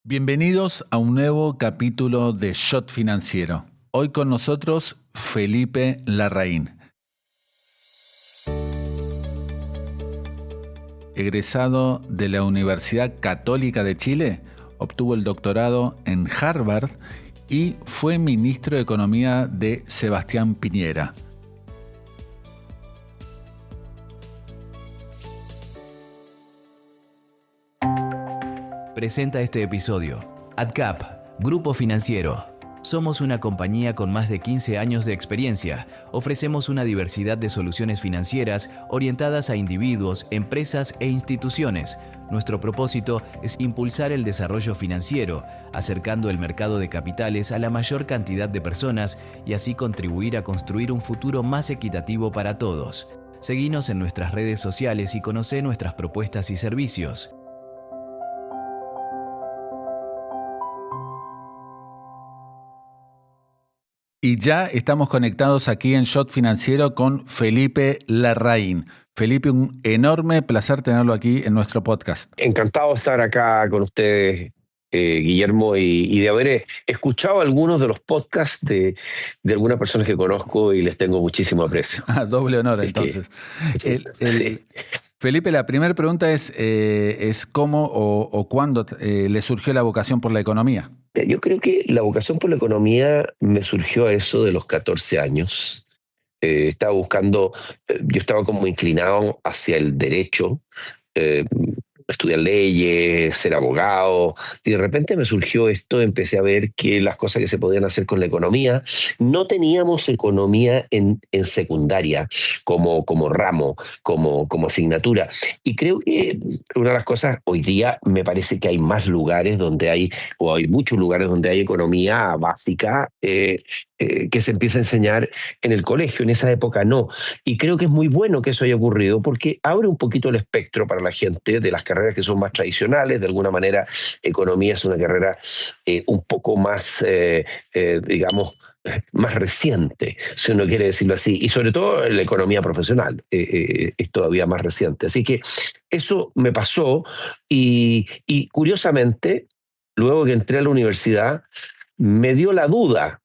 Bienvenidos a un nuevo capítulo de Shot Financiero. Hoy con nosotros Felipe Larraín. Egresado de la Universidad Católica de Chile, obtuvo el doctorado en Harvard y fue ministro de Economía de Sebastián Piñera. Presenta este episodio. AdCap, Grupo Financiero. Somos una compañía con más de 15 años de experiencia. Ofrecemos una diversidad de soluciones financieras orientadas a individuos, empresas e instituciones. Nuestro propósito es impulsar el desarrollo financiero, acercando el mercado de capitales a la mayor cantidad de personas y así contribuir a construir un futuro más equitativo para todos. Seguinos en nuestras redes sociales y conoce nuestras propuestas y servicios. Y ya estamos conectados aquí en Shot Financiero con Felipe Larraín. Felipe, un enorme placer tenerlo aquí en nuestro podcast. Encantado de estar acá con ustedes, Guillermo, y de haber escuchado algunos de los podcasts de algunas personas que conozco y les tengo muchísimo aprecio. Doble honor, Así entonces. que, sí. Felipe, la primera pregunta es cómo o cuándo le surgió la vocación por la economía. Yo creo que la vocación por la economía me surgió a eso de los 14 años. Yo estaba como inclinado hacia el derecho, estudiar leyes, ser abogado, y de repente me surgió esto, empecé a ver que las cosas que se podían hacer con la economía, no teníamos economía en secundaria como ramo, como asignatura, y creo que una de las cosas, hoy día me parece que hay más lugares o hay muchos lugares donde hay economía básica, que se empieza a enseñar en el colegio. En esa época no. Y creo que es muy bueno que eso haya ocurrido porque abre un poquito el espectro para la gente de las carreras que son más tradicionales. De alguna manera, economía es una carrera un poco más, digamos, más reciente, si uno quiere decirlo así. Y sobre todo la economía profesional es todavía más reciente. Así que eso me pasó y curiosamente, luego que entré a la universidad, me dio la duda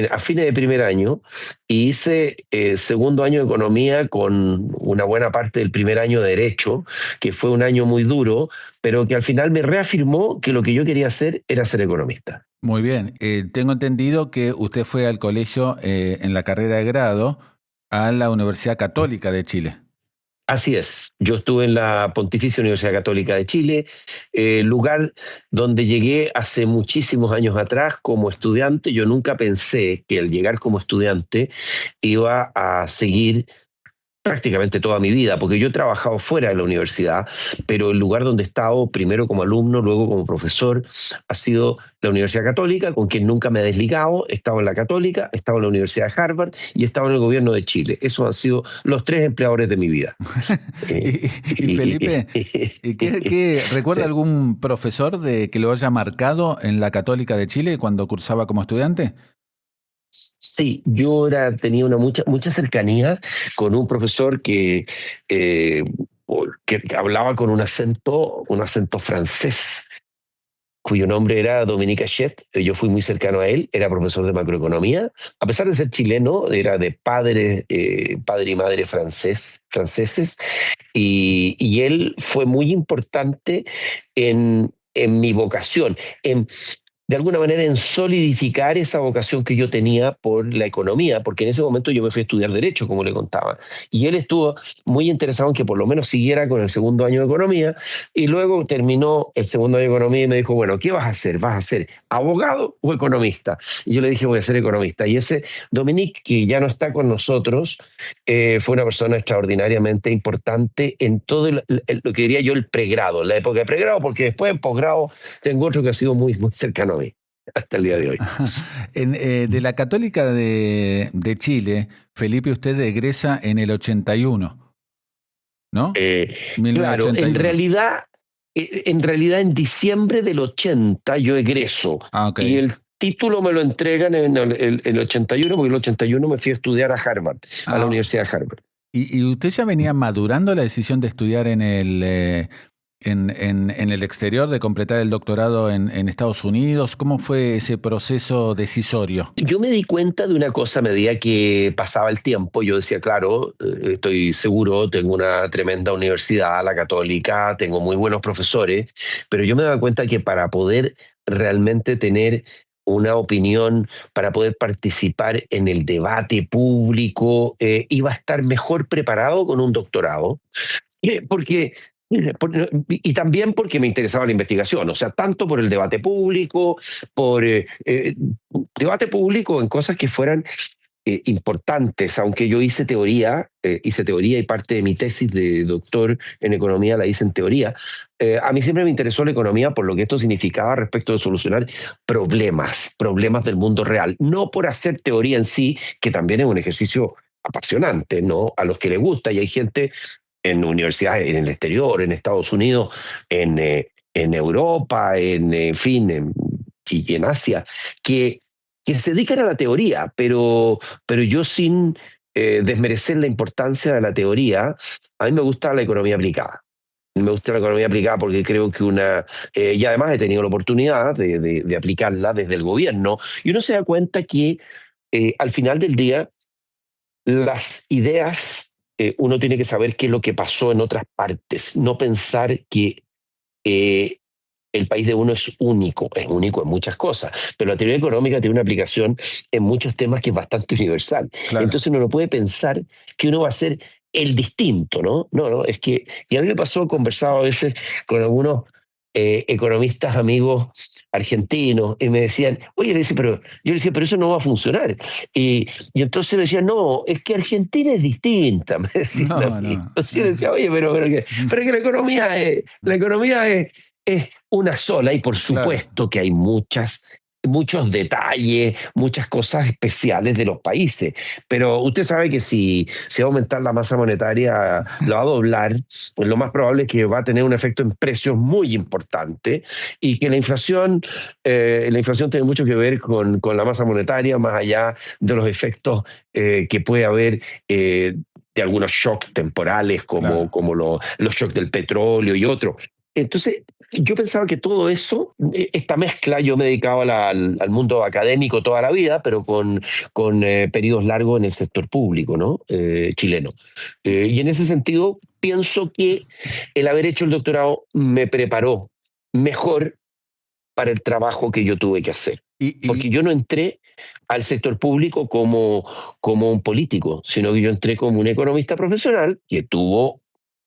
a fines de primer año y hice segundo año de economía con una buena parte del primer año de derecho, que fue un año muy duro, pero que al final me reafirmó que lo que yo quería hacer era ser economista. Muy bien. Tengo entendido que usted fue al colegio en la carrera de grado a la Universidad Católica de Chile. Así es, yo estuve en la Pontificia Universidad Católica de Chile, lugar donde llegué hace muchísimos años atrás como estudiante. Yo nunca pensé que al llegar como estudiante iba a seguir prácticamente toda mi vida, porque yo he trabajado fuera de la universidad, pero el lugar donde he estado, primero como alumno, luego como profesor, ha sido la Universidad Católica, con quien nunca me he desligado. He estado en la Católica, he estado en la Universidad de Harvard y he estado en el gobierno de Chile. Esos han sido los tres empleadores de mi vida. Y Felipe, ¿recuerda Sí. algún profesor que lo haya marcado en la Católica de Chile cuando cursaba como estudiante? Sí, tenía mucha cercanía con un profesor eh, que hablaba con un acento francés, cuyo nombre era Dominique Hachette. Yo fui muy cercano a él, era profesor de macroeconomía. A pesar de ser chileno, era de padre y madre franceses, y él fue muy importante en mi vocación, de alguna manera en solidificar esa vocación que yo tenía por la economía, porque en ese momento yo me fui a estudiar Derecho, como le contaba, y él estuvo muy interesado en que por lo menos siguiera con el segundo año de Economía, y luego terminó el segundo año de Economía y me dijo, bueno, ¿qué vas a hacer? ¿Vas a ser abogado o economista? Y yo le dije, voy a ser economista. Y ese Dominique, que ya no está con nosotros, fue una persona extraordinariamente importante en todo lo que diría yo el pregrado, la época de pregrado, porque después en posgrado tengo otro que ha sido muy, muy cercano a mí hasta el día de hoy. De la Católica de Chile, Felipe, usted egresa en el 81, ¿no? Claro, 1981. en realidad en diciembre del 80 yo egreso, Ok. y el título me lo entregan en el 81, porque en el 81 me fui a estudiar a Harvard, a la Universidad de Harvard. ¿Y usted ya venía madurando la decisión de estudiar en en el exterior, de completar el doctorado en Estados Unidos? ¿Cómo fue ese proceso decisorio? Yo me di cuenta de una cosa a medida que pasaba el tiempo. Yo decía, claro, estoy seguro, tengo una tremenda universidad, la Católica, tengo muy buenos profesores, pero yo me daba cuenta que para poder realmente tener una opinión, para poder participar en el debate público, iba a estar mejor preparado con un doctorado. Porque, y también porque me interesaba la investigación, o sea, tanto por el debate público, por debate público en cosas que fueran importantes, aunque yo hice teoría y parte de mi tesis de doctor en economía la hice en teoría. A mí siempre me interesó la economía por lo que esto significaba respecto de solucionar problemas del mundo real, no por hacer teoría en sí, que también es un ejercicio apasionante, ¿no? A los que les gusta, y hay gente en universidades en el exterior, en Estados Unidos, en Europa, en fin, y en Asia, que, que se dedican a la teoría, pero yo sin desmerecer la importancia de la teoría, a mí me gusta la economía aplicada. Me gusta la economía aplicada porque creo que y además he tenido la oportunidad de aplicarla desde el gobierno, y uno se da cuenta que al final del día las ideas, uno tiene que saber qué es lo que pasó en otras partes, no pensar que eh, el país de uno es único en muchas cosas, pero la teoría económica tiene una aplicación en muchos temas que es bastante universal. Claro. Entonces uno no puede pensar que uno va a ser el distinto, ¿no? No, no, es que, y a mí me pasó, conversado a veces con algunos economistas amigos argentinos y me decían, oye, yo le decía, pero eso no va a funcionar. Y entonces me decían, no, es que Argentina es distinta, me decían a No, mí. no. Entonces yo decía, oye, pero que la economía es una sola, y por Claro. supuesto que hay muchos detalles, muchas cosas especiales de los países, pero usted sabe que si va a aumentar la masa monetaria, la va a doblar, pues lo más probable es que va a tener un efecto en precios muy importante, y que la inflación tiene mucho que ver con la masa monetaria, más allá de los efectos que puede haber. De algunos shocks temporales como, Claro. como los shocks del petróleo y otros. Entonces, yo pensaba que todo eso, esta mezcla, yo me dedicaba al mundo académico toda la vida, pero con periodos largos en el sector público, ¿no? Chileno. Y en ese sentido, pienso que el haber hecho el doctorado me preparó mejor para el trabajo que yo tuve que hacer. Y, Porque y, yo no entré al sector público como un político, sino que yo entré como un economista profesional que tuvo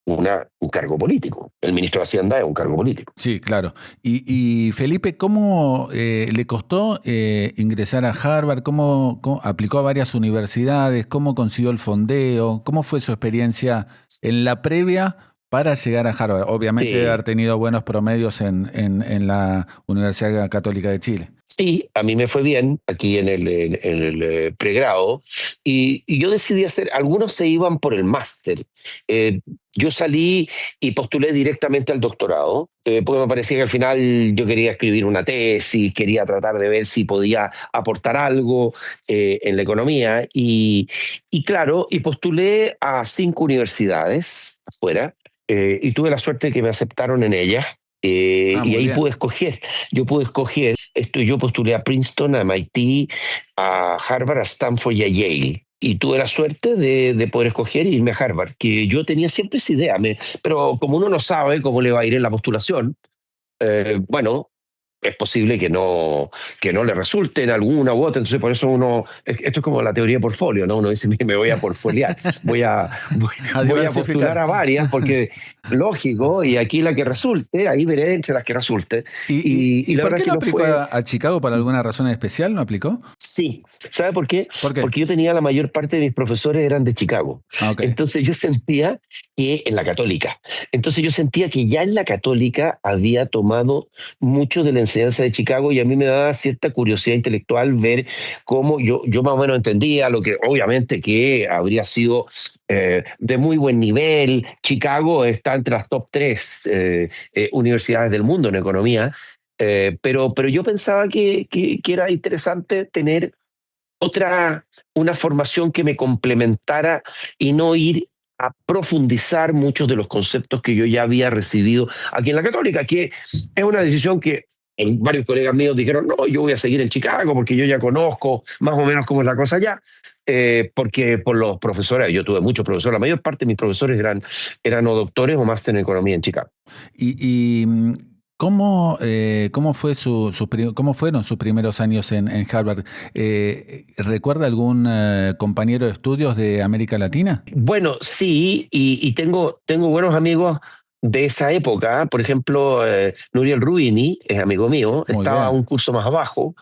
un cargo político. El ministro de Hacienda es un cargo político. sí, claro. Y Felipe, ¿cómo le costó ingresar a Harvard? ¿Cómo aplicó a varias universidades? ¿Cómo consiguió el fondeo? ¿Cómo fue su experiencia en la previa para llegar a Harvard? Obviamente debe haber Sí, tenido buenos promedios en la Universidad Católica de Chile. sí, a mí me fue bien aquí en el pregrado, y yo decidí algunos se iban por el máster. Eh, yo salí y postulé directamente al doctorado, porque me parecía que al final yo quería escribir una tesis, quería tratar de ver si podía aportar algo en la economía, y claro, y postulé a 5 universidades afuera, y tuve la suerte de que me aceptaron en ellas. Ah, Y muy ahí bien. pude escoger yo postulé a Princeton, a MIT, a Harvard, a Stanford y a Yale. Y tuve la suerte de poder escoger y irme a Harvard, que yo tenía siempre esa idea, pero como uno no sabe cómo le va a ir en la postulación, bueno, es posible que no le resulte en alguna u otra. Entonces por eso esto es como la teoría de portfolio, ¿no? Uno dice, me voy a portfoliar, voy a, voy, A voy a postular diversificar. a varias, porque lógico, y aquí la que resulte, ahí veré entre las que resulte. Y ¿Y la por verdad qué es que no no aplicó fue. a Chicago por alguna razón especial? ¿No aplicó? Sí, ¿sabe por qué? ¿Por qué? Porque yo tenía la mayor parte de mis profesores eran de Chicago. Ah, ok. Entonces yo sentía que en la Católica. Entonces yo sentía que ya en la Católica había tomado mucho de la enseñanza de Chicago, y a mí me daba cierta curiosidad intelectual ver cómo yo más o menos entendía lo que obviamente que habría sido de muy buen nivel. Chicago está entre las top 3 universidades del mundo en economía. Pero yo pensaba que era interesante tener una formación que me complementara y no ir a profundizar muchos de los conceptos que yo ya había recibido aquí en la Católica, que es una decisión que varios colegas míos dijeron, no, yo voy a seguir en Chicago porque yo ya conozco más o menos cómo es la cosa allá, porque por los profesores, yo tuve muchos profesores, la mayor parte de mis profesores eran o doctores o máster en economía en Chicago. Y cómo fue cómo fueron sus primeros años en Harvard? ¿Recuerda algún compañero de estudios de América Latina? Bueno, sí, y tengo buenos amigos de esa época. Por ejemplo, Nuriel Rubini es amigo mío, Muy estaba bien. un curso más abajo.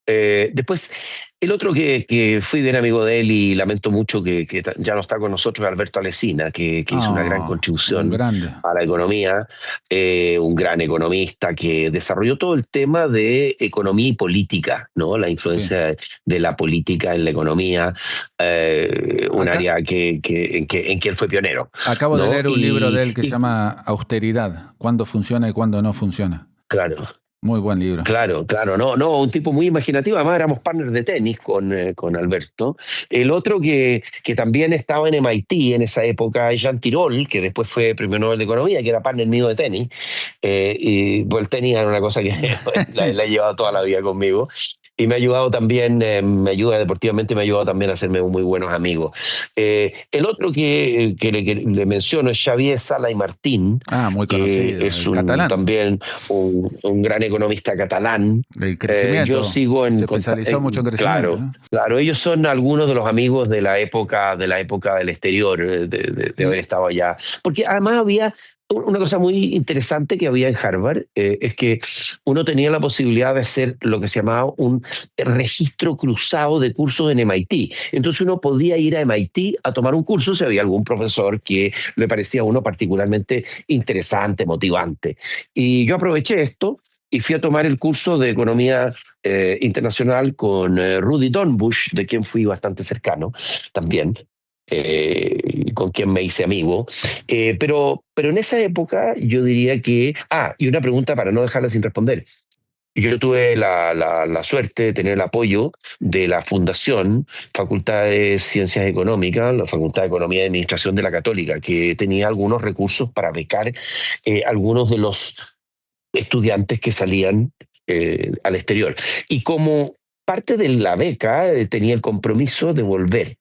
Después, el otro que fui bien amigo de él y lamento mucho que ya no está con nosotros es Alberto Alesina, que hizo una gran Un contribución grande. a la economía, un gran economista que desarrolló todo el tema de economía y política, ¿no? La Sí. influencia de la política en la economía, un Acá, área en que él fue pionero, acabo de ¿no? leer un libro de él que se llama Austeridad, cuándo funciona y cuándo no funciona. Claro. Muy buen libro. Claro, claro, no, un tipo muy imaginativo, además éramos partners de tenis con Alberto. El otro que también estaba en MIT en esa época es Jean Tirole, que después fue premio Nobel de Economía, que era partner mío de tenis, y pues el tenis era una cosa que la he llevado toda la vida conmigo. Y me ha ayudado también, me ayuda deportivamente, me ha ayudado también a hacerme muy buenos amigos. El otro que le menciono es Xavier Sala y Martín, Muy que conocido, es el catalán. también un gran economista catalán. El Yo crecimiento. sigo Se especializó mucho en crecimiento, claro, ¿no? claro, ellos son algunos de los amigos de la época del exterior, de haber Y, estado allá. Porque además había una cosa muy interesante que había en Harvard, es que uno tenía la posibilidad de hacer lo que se llamaba un registro cruzado de cursos en MIT. Entonces uno podía ir a MIT a tomar un curso si había algún profesor que le parecía a uno particularmente interesante, motivante. Y yo aproveché esto y fui a tomar el curso de economía internacional con Rudy Dornbush, de quien fui bastante cercano también, con quien me hice amigo. Pero en esa época yo diría que... y una pregunta para no dejarla sin responder. Yo tuve la suerte de tener el apoyo de la Fundación Facultad de Ciencias Económicas, la Facultad de Economía y Administración de la Católica, que tenía algunos recursos para becar algunos de los estudiantes que salían al exterior. Y como parte de la beca, tenía el compromiso de volver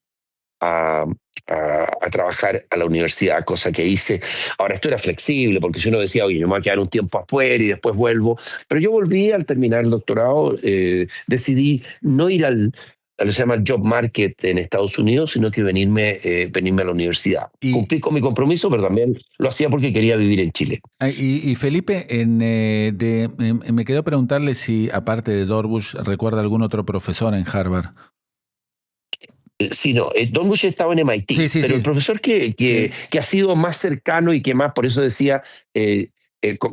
a, a trabajar a la universidad, cosa que hice. Ahora, esto era flexible, porque si uno decía, oye, yo me voy a quedar un tiempo afuera y después vuelvo, pero yo volví al terminar el doctorado, decidí no ir a lo que se llama el job market en Estados Unidos, sino que venirme a la universidad. y, Cumplí con mi compromiso, pero también lo hacía porque quería vivir en Chile. y Felipe, me quedó preguntarle si, aparte de Dorbush, recuerda algún otro profesor en Harvard. Sí, no, Don Bush estaba en Sí, MIT, sí, pero el sí. profesor que ha sido más cercano y que más, por eso decía,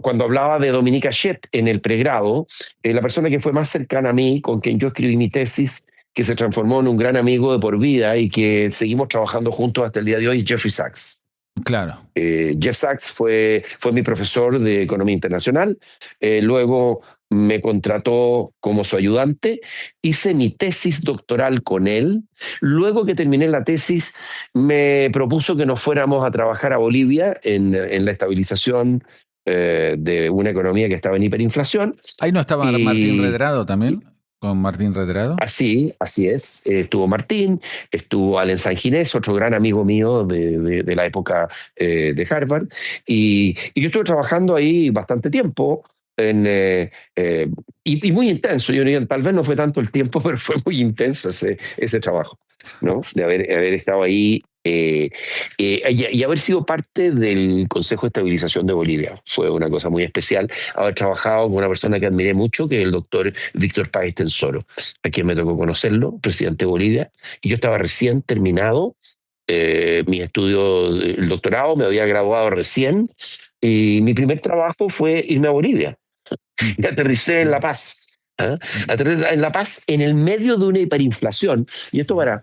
cuando hablaba de Dominica Shett en el pregrado, la persona que fue más cercana a mí, con quien yo escribí mi tesis, que se transformó en un gran amigo de por vida y que seguimos trabajando juntos hasta el día de hoy, es Jeffrey Sachs. Claro. Jeff Sachs fue mi profesor de Economía Internacional, luego me contrató como su ayudante, hice mi tesis doctoral con él, luego que terminé la tesis me propuso que nos fuéramos a trabajar a Bolivia en la estabilización de una economía que estaba en hiperinflación. Ahí no estaba Martín y, Redrado también, con Martín Redrado. Así es. Estuvo Martín, estuvo Allen Sanginés, otro gran amigo mío de la época de Harvard, y yo estuve trabajando ahí bastante tiempo. Y muy intenso, yo diría, tal vez no fue tanto el tiempo, pero fue muy intenso ese trabajo, ¿no? De haber estado ahí y haber sido parte del Consejo de Estabilización de Bolivia. Fue una cosa muy especial haber trabajado con una persona que admiré mucho, que es el doctor Víctor Páez Tensoro, a quien me tocó conocerlo, presidente de Bolivia, y yo estaba recién terminado mi estudio, el doctorado, me había graduado recién, y mi primer trabajo fue irme a Bolivia. Mm. Y aterricé en La Paz. ¿Ah? Aterricé en La Paz en el medio de una hiperinflación. Y esto para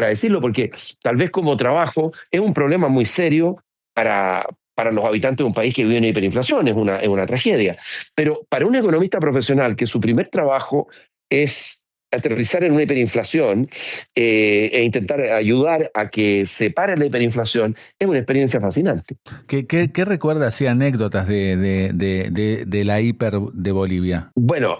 decirlo, porque tal vez como trabajo es un problema muy serio para los habitantes de un país que vive en hiperinflación, es una tragedia. Pero para un economista profesional que su primer trabajo es aterrizar en una hiperinflación e intentar ayudar a que se pare la hiperinflación es una experiencia fascinante. ¿Qué recuerda así anécdotas de la hiper de Bolivia? Bueno,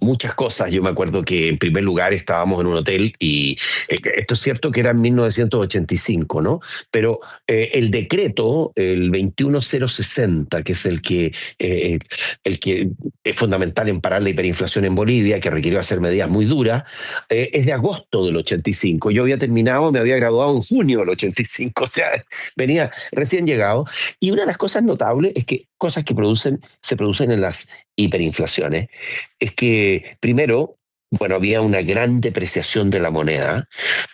muchas cosas. Yo me acuerdo que en primer lugar estábamos en un hotel y esto es cierto que era en 1985, ¿no? Pero el decreto, el 21060, que es el que es fundamental en parar la hiperinflación en Bolivia, que requirió hacer medidas muy duras, es de agosto del 85. Yo había terminado, me había graduado en junio del 85, o sea, venía recién llegado. Y una de las cosas notables es que cosas que se producen en las hiperinflaciones es que, primero, bueno, había una gran depreciación de la moneda.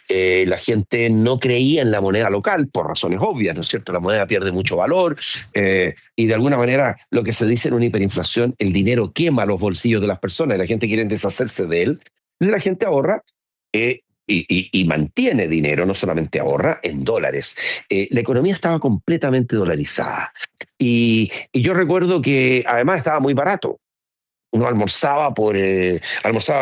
La gente no creía en la moneda local por razones obvias, ¿no es cierto? La moneda pierde mucho valor y de alguna manera lo que se dice en una hiperinflación, el dinero quema los bolsillos de las personas y la gente quiere deshacerse de él. La gente ahorra y mantiene dinero, no solamente ahorra, en dólares. La economía estaba completamente dolarizada. Y yo recuerdo que además estaba muy barato. Uno almorzaba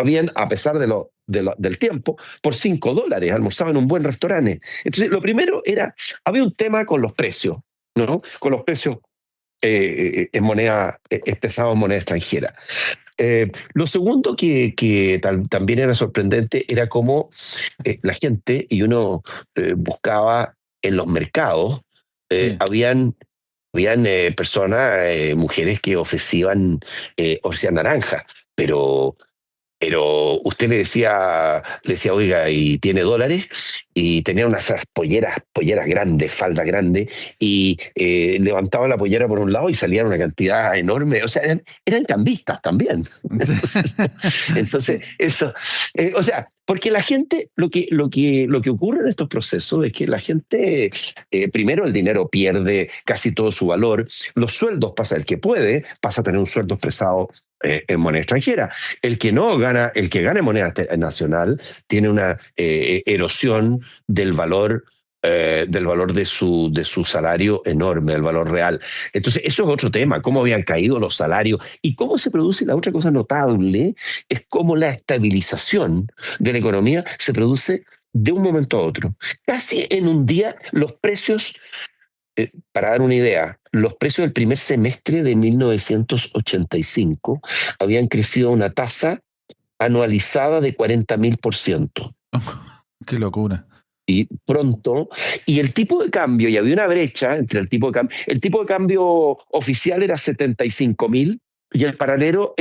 bien a pesar del tiempo, por $5, almorzaba en un buen restaurante. Entonces, lo primero era, había un tema con los precios, ¿no? Con los precios en moneda, expresados en moneda extranjera. Lo segundo también era sorprendente era cómo la gente, y uno buscaba en los mercados, Sí. habían personas, mujeres que ofrecían naranja, pero usted le decía, oiga, ¿y tiene dólares? Y tenía unas polleras grandes, falda grande, y levantaba la pollera por un lado y salía una cantidad enorme. O sea, eran cambistas también. Entonces, Sí. eso, o sea, porque la gente, lo que ocurre en estos procesos es que la gente, primero el dinero pierde casi todo su valor, los sueldos el que puede, pasa a tener un sueldo expresado en moneda extranjera. El que gana en moneda nacional tiene una erosión del valor de su salario enorme, del valor real. Entonces, eso es otro tema, cómo habían caído los salarios y cómo se produce. La otra cosa notable es cómo la estabilización de la economía se produce de un momento a otro. Casi en un día los precios, para dar una idea, los precios del primer semestre de 1985 habían crecido a una tasa anualizada de 40.000%. Qué locura. Y pronto, y el tipo de cambio, y había una brecha entre el tipo de cambio oficial era 75.000 y el paralelo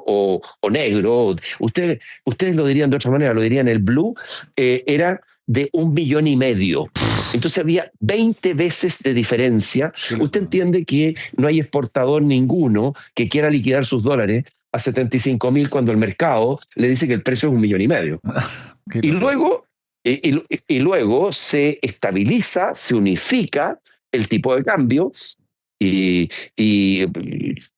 o negro, ustedes lo dirían de otra manera, lo dirían el blue, era de 1,5 millones. Entonces había 20 veces de diferencia. Qué Usted locura. entiende que no hay exportador ninguno que quiera liquidar sus dólares a 75.000 cuando el mercado le dice que el precio es 1,5 millones. Qué Y locura. luego, y luego se estabiliza, se unifica el tipo de cambio y, y,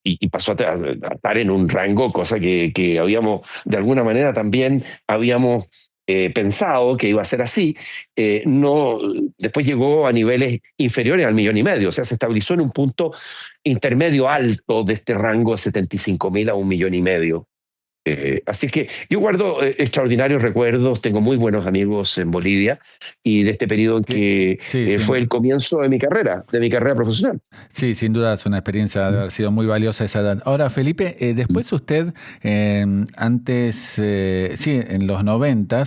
y pasó a estar en un rango, cosa que habíamos, de alguna manera también habíamos pensado que iba a ser así. No, después llegó a niveles inferiores al 1,5 millones, o sea, se estabilizó en un punto intermedio alto de este rango de 75.000 a 1,5 millones. Así que yo guardo extraordinarios recuerdos, tengo muy buenos amigos en Bolivia y de este periodo en que Sí, fue el comienzo de mi carrera profesional. sí, sin duda es una experiencia de haber sido muy valiosa esa edad. Ahora, Felipe, después usted, antes, sí, en los 90,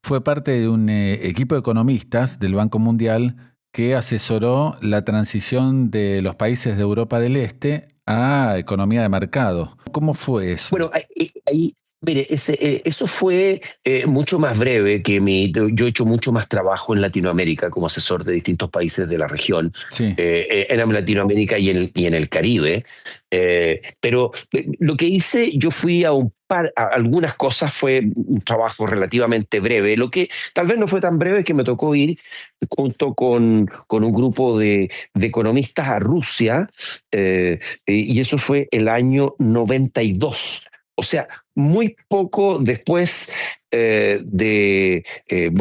fue parte de un equipo de economistas del Banco Mundial que asesoró la transición de los países de Europa del Este a economía de mercado. ¿Cómo fue eso? Bueno, ahí, mire, eso fue mucho más breve que yo he hecho mucho más trabajo en Latinoamérica como asesor de distintos países de la región, Sí, en Latinoamérica y en el Caribe. Pero lo que hice, yo fui a algunas cosas, fue un trabajo relativamente breve. Lo que tal vez no fue tan breve es que me tocó ir junto con un grupo de economistas a Rusia, y eso fue el año 92. O sea, muy poco después de que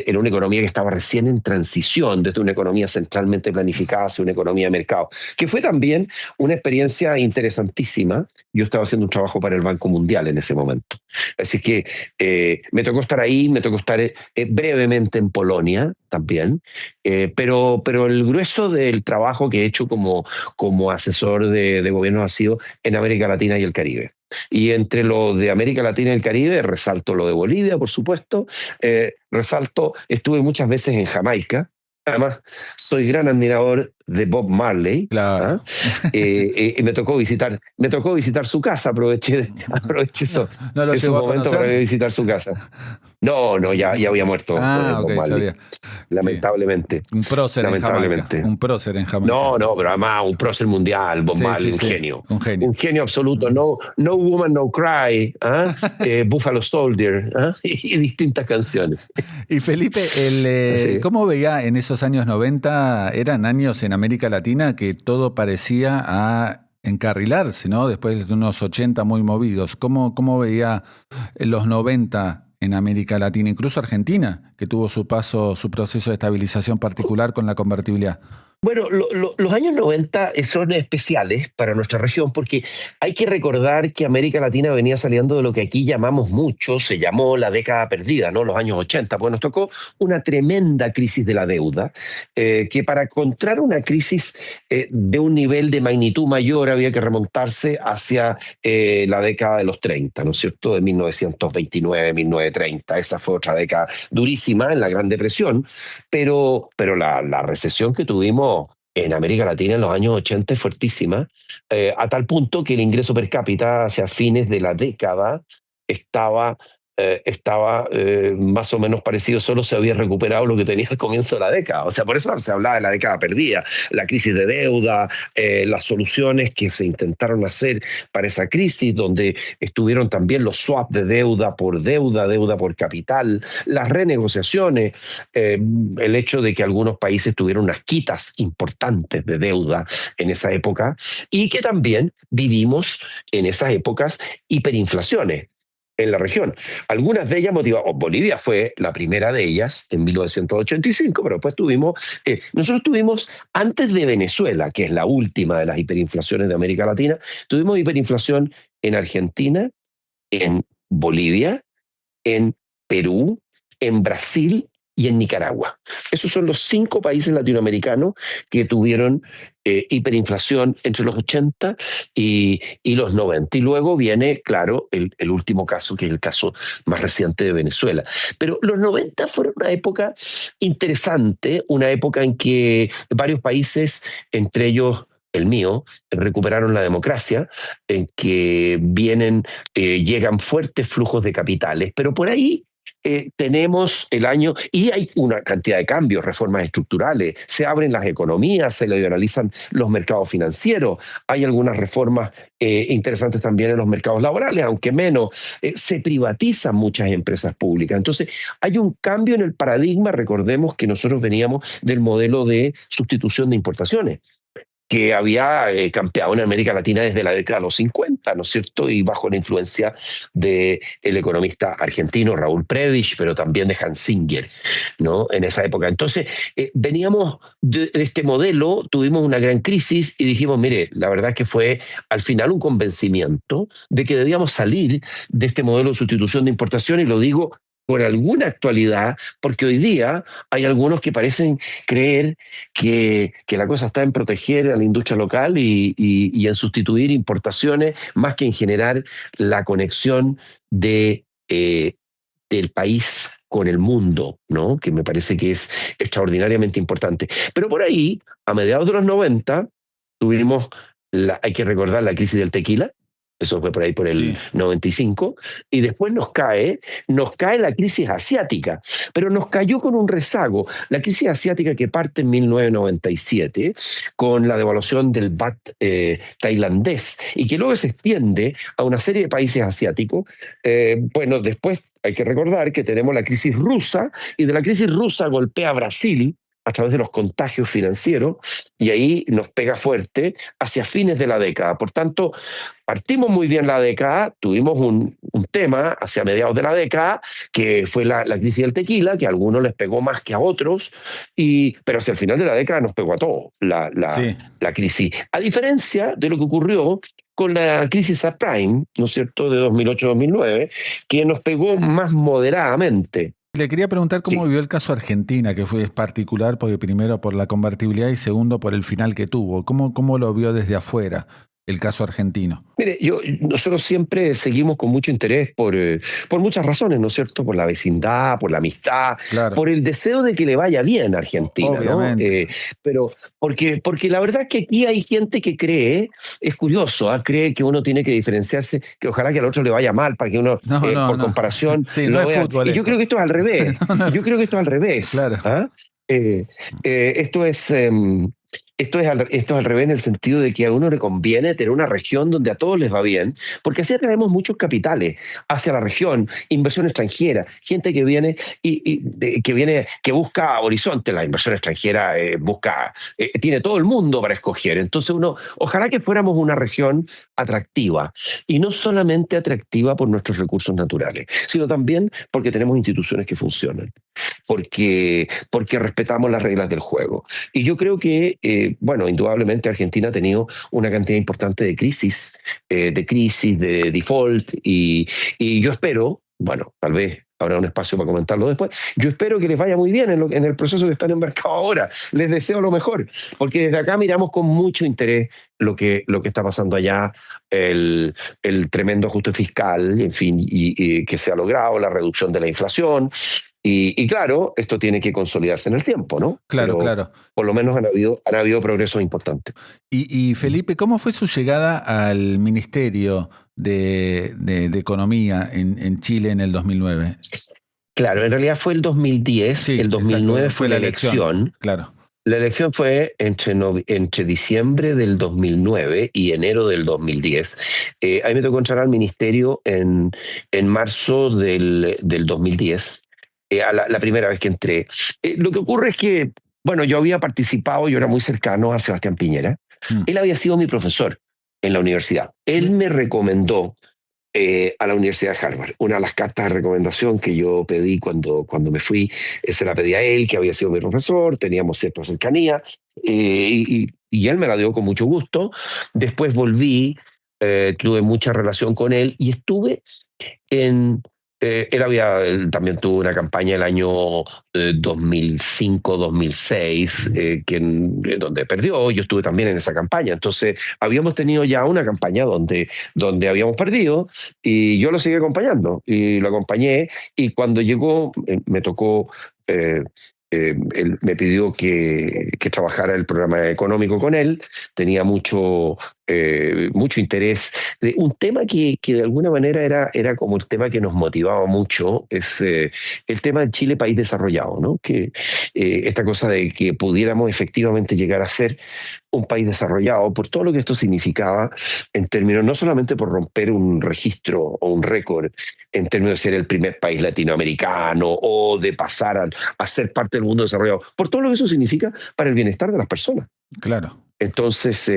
era una economía que estaba recién en transición desde una economía centralmente planificada hacia una economía de mercado, que fue también una experiencia interesantísima. Yo estaba haciendo un trabajo para el Banco Mundial en ese momento. Así que me tocó estar ahí, me tocó estar brevemente en Polonia también, pero el grueso del trabajo que he hecho como asesor de gobierno ha sido en América Latina y el Caribe. Y entre lo de América Latina y el Caribe, resalto lo de Bolivia, por supuesto, estuve muchas veces en Jamaica. Además, soy gran admirador de Bob Marley. Claro. ¿Ah? Y me tocó visitar su casa, aproveché ¿No lo esos llegó a momentos para conocer? visitar su casa. No, ya había muerto Ah, ok, Bob ya Marley, había. Sí. lamentablemente. Un prócer en Jamaica. Lamentablemente. Un prócer en Jamaica. No, pero además un prócer mundial, Bob Sí, Marley, sí, un sí. genio. Un genio. Un genio absoluto. No, no Woman, No Cry, ¿ah? Buffalo Soldier, ¿ah? Y distintas canciones. Y Felipe, Así. ¿cómo veía en esos años 90? Eran años en América Latina que todo parecía a encarrilarse, ¿no? Después de unos 80 muy movidos. ¿Cómo veía los 90 en América Latina? Incluso Argentina, que tuvo su proceso de estabilización particular con la convertibilidad. Bueno, los años 90 son especiales para nuestra región porque hay que recordar que América Latina venía saliendo de lo que aquí llamamos mucho, se llamó la década perdida, ¿no? Los años 80, pues nos tocó una tremenda crisis de la deuda, que para encontrar una crisis de un nivel de magnitud mayor había que remontarse hacia la década de los 30, ¿no es cierto? De 1929, 1930, esa fue otra década durísima en la Gran Depresión, pero la recesión que tuvimos en América Latina en los años 80 es fuertísima, a tal punto que el ingreso per cápita hacia fines de la década estaba, más o menos parecido, solo se había recuperado lo que tenía al comienzo de la década. O sea, por eso se hablaba de la década perdida, la crisis de deuda, las soluciones que se intentaron hacer para esa crisis, donde estuvieron también los swaps de deuda, deuda por capital, las renegociaciones, el hecho de que algunos países tuvieron unas quitas importantes de deuda en esa época y que también vivimos en esas épocas hiperinflaciones en la región. Algunas de ellas motivadas, Bolivia fue la primera de ellas en 1985, pero después nosotros tuvimos, antes de Venezuela, que es la última de las hiperinflaciones de América Latina, tuvimos hiperinflación en Argentina, en Bolivia, en Perú, en Brasil y en Nicaragua. Esos son los 5 países latinoamericanos que tuvieron hiperinflación entre los 80 y los 90. Y luego viene, claro, el último caso, que es el caso más reciente de Venezuela. Pero los 90 fueron una época interesante, una época en que varios países, entre ellos el mío, recuperaron la democracia, en que llegan fuertes flujos de capitales, pero por ahí tenemos el año, y hay una cantidad de cambios, reformas estructurales, se abren las economías, se liberalizan los mercados financieros, hay algunas reformas interesantes también en los mercados laborales, aunque menos, se privatizan muchas empresas públicas. Entonces, hay un cambio en el paradigma. Recordemos que nosotros veníamos del modelo de sustitución de importaciones que había campeado en América Latina desde la década de los 50, ¿no es cierto? Y bajo la influencia del economista argentino Raúl Prebisch, pero también de Hans Singer, ¿no? En esa época. Entonces, veníamos de este modelo, tuvimos una gran crisis y dijimos, mire, la verdad es que fue al final un convencimiento de que debíamos salir de este modelo de sustitución de importación, y lo digo con alguna actualidad, porque hoy día hay algunos que parecen creer que la cosa está en proteger a la industria local y en sustituir importaciones más que en generar la conexión del país con el mundo, ¿no? Que me parece que es extraordinariamente importante. Pero por ahí, a mediados de los 90, tuvimos, hay que recordar, la crisis del tequila. Eso fue por el Sí. 95, y después nos cae la crisis asiática, pero nos cayó con un rezago. La crisis asiática que parte en 1997 con la devaluación del baht tailandés y que luego se extiende a una serie de países asiáticos. Bueno, después hay que recordar que tenemos la crisis rusa, y de la crisis rusa golpea a Brasil a través de los contagios financieros, y ahí nos pega fuerte hacia fines de la década. Por tanto, partimos muy bien la década, tuvimos un tema hacia mediados de la década, que fue la crisis del tequila, que a algunos les pegó más que a otros, pero hacia el final de la década nos pegó a todos Sí. la crisis. A diferencia de lo que ocurrió con la crisis subprime, ¿no es cierto?, de 2008-2009, que nos pegó más moderadamente. Le quería preguntar cómo Sí. vivió el caso Argentina, que fue particular, porque primero por la convertibilidad y segundo por el final que tuvo. ¿Cómo lo vio desde afuera el caso argentino? Mire, nosotros siempre seguimos con mucho interés por muchas razones, ¿no es cierto? Por la vecindad, por la amistad, Claro, por el deseo de que le vaya bien a Argentina, ¿no? obviamente. Pero porque la verdad es que aquí hay gente que cree, es curioso, ¿ah? Cree que uno tiene que diferenciarse, que ojalá que al otro le vaya mal para que uno, No, no, por no. comparación, Sí, no lo es vea. fútbol Y yo creo esto. que esto es al revés. No, no es Yo creo que esto es al revés. claro. ¿Ah? Esto es... esto es al revés en el sentido de que a uno le conviene tener una región donde a todos les va bien, porque así atraemos muchos capitales hacia la región, inversión extranjera, gente que viene que busca horizonte. La inversión extranjera tiene todo el mundo para escoger. Entonces ojalá que fuéramos una región atractiva, y no solamente atractiva por nuestros recursos naturales, sino también porque tenemos instituciones que funcionan, porque respetamos las reglas del juego. Y yo creo que, bueno, indudablemente Argentina ha tenido una cantidad importante de crisis, de default, y yo espero, bueno, tal vez habrá un espacio para comentarlo después, yo espero que les vaya muy bien en el proceso que están embarcados ahora. Les deseo lo mejor, porque desde acá miramos con mucho interés lo que está pasando allá, el tremendo ajuste fiscal, en fin, y que se ha logrado, la reducción de la inflación. Y claro, esto tiene que consolidarse en el tiempo, ¿no? Claro, Pero claro. por lo menos han habido progresos importantes. Y Felipe, ¿cómo fue su llegada al Ministerio de Economía en Chile en el 2009? Claro, en realidad fue el 2010, Sí, el 2009 exacto, fue fue la la elección, elección. claro. La elección fue entre diciembre del 2009 y enero del 2010. Ahí me tocó entrar al ministerio en marzo del 2010, la primera vez que entré. Lo que ocurre es que, bueno, yo había participado, yo era muy cercano a Sebastián Piñera. Mm. Él había sido mi profesor en la universidad. Él me recomendó a la Universidad de Harvard. Una de las cartas de recomendación que yo pedí cuando me fui, se la pedí a él, que había sido mi profesor, teníamos cierta cercanía, y él me la dio con mucho gusto. Después volví, tuve mucha relación con él y estuve en... él también tuvo una campaña el año 2005-2006, donde perdió. Yo estuve también en esa campaña. Entonces, habíamos tenido ya una campaña donde habíamos perdido, y yo lo seguí acompañando y lo acompañé. Y cuando llegó, me tocó... él me pidió que trabajara el programa económico con él. Tenía mucho interés. Un tema que de alguna manera era como el tema que nos motivaba mucho, es el tema del Chile país desarrollado, ¿no? Que esta cosa de que pudiéramos efectivamente llegar a ser un país desarrollado, por todo lo que esto significaba, en términos, no solamente por romper un registro o un récord, en términos de ser el primer país latinoamericano o de pasar a ser parte del mundo desarrollado, por todo lo que eso significa para el bienestar de las personas. Claro. Entonces,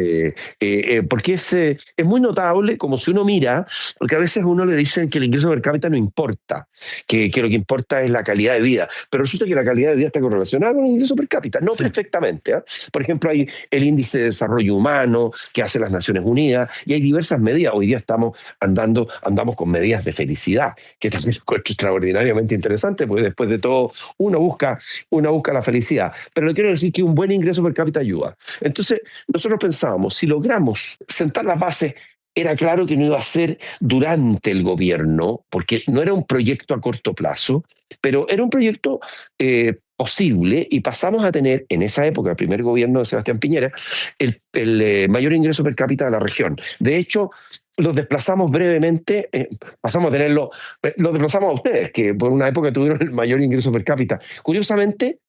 porque es muy notable, como si uno mira, porque a veces a uno le dicen que el ingreso per cápita no importa, que lo que importa es la calidad de vida, pero resulta que la calidad de vida está correlacionada con el ingreso per cápita, no Sí. perfectamente, ¿eh? Por ejemplo, hay el índice de desarrollo humano que hace las Naciones Unidas, y hay diversas medidas. Hoy día andamos con medidas de felicidad, que también lo encuentro extraordinariamente interesante, porque después de todo uno busca la felicidad, pero le quiero decir que un buen ingreso per cápita ayuda. Entonces, nosotros pensábamos, si logramos sentar las bases, era claro que no iba a ser durante el gobierno, porque no era un proyecto a corto plazo, pero era un proyecto posible, y pasamos a tener en esa época, el primer gobierno de Sebastián Piñera, el mayor ingreso per cápita de la región. De hecho, los desplazamos brevemente, pasamos a tenerlo, los desplazamos a ustedes, que por una época tuvieron el mayor ingreso per cápita. Curiosamente,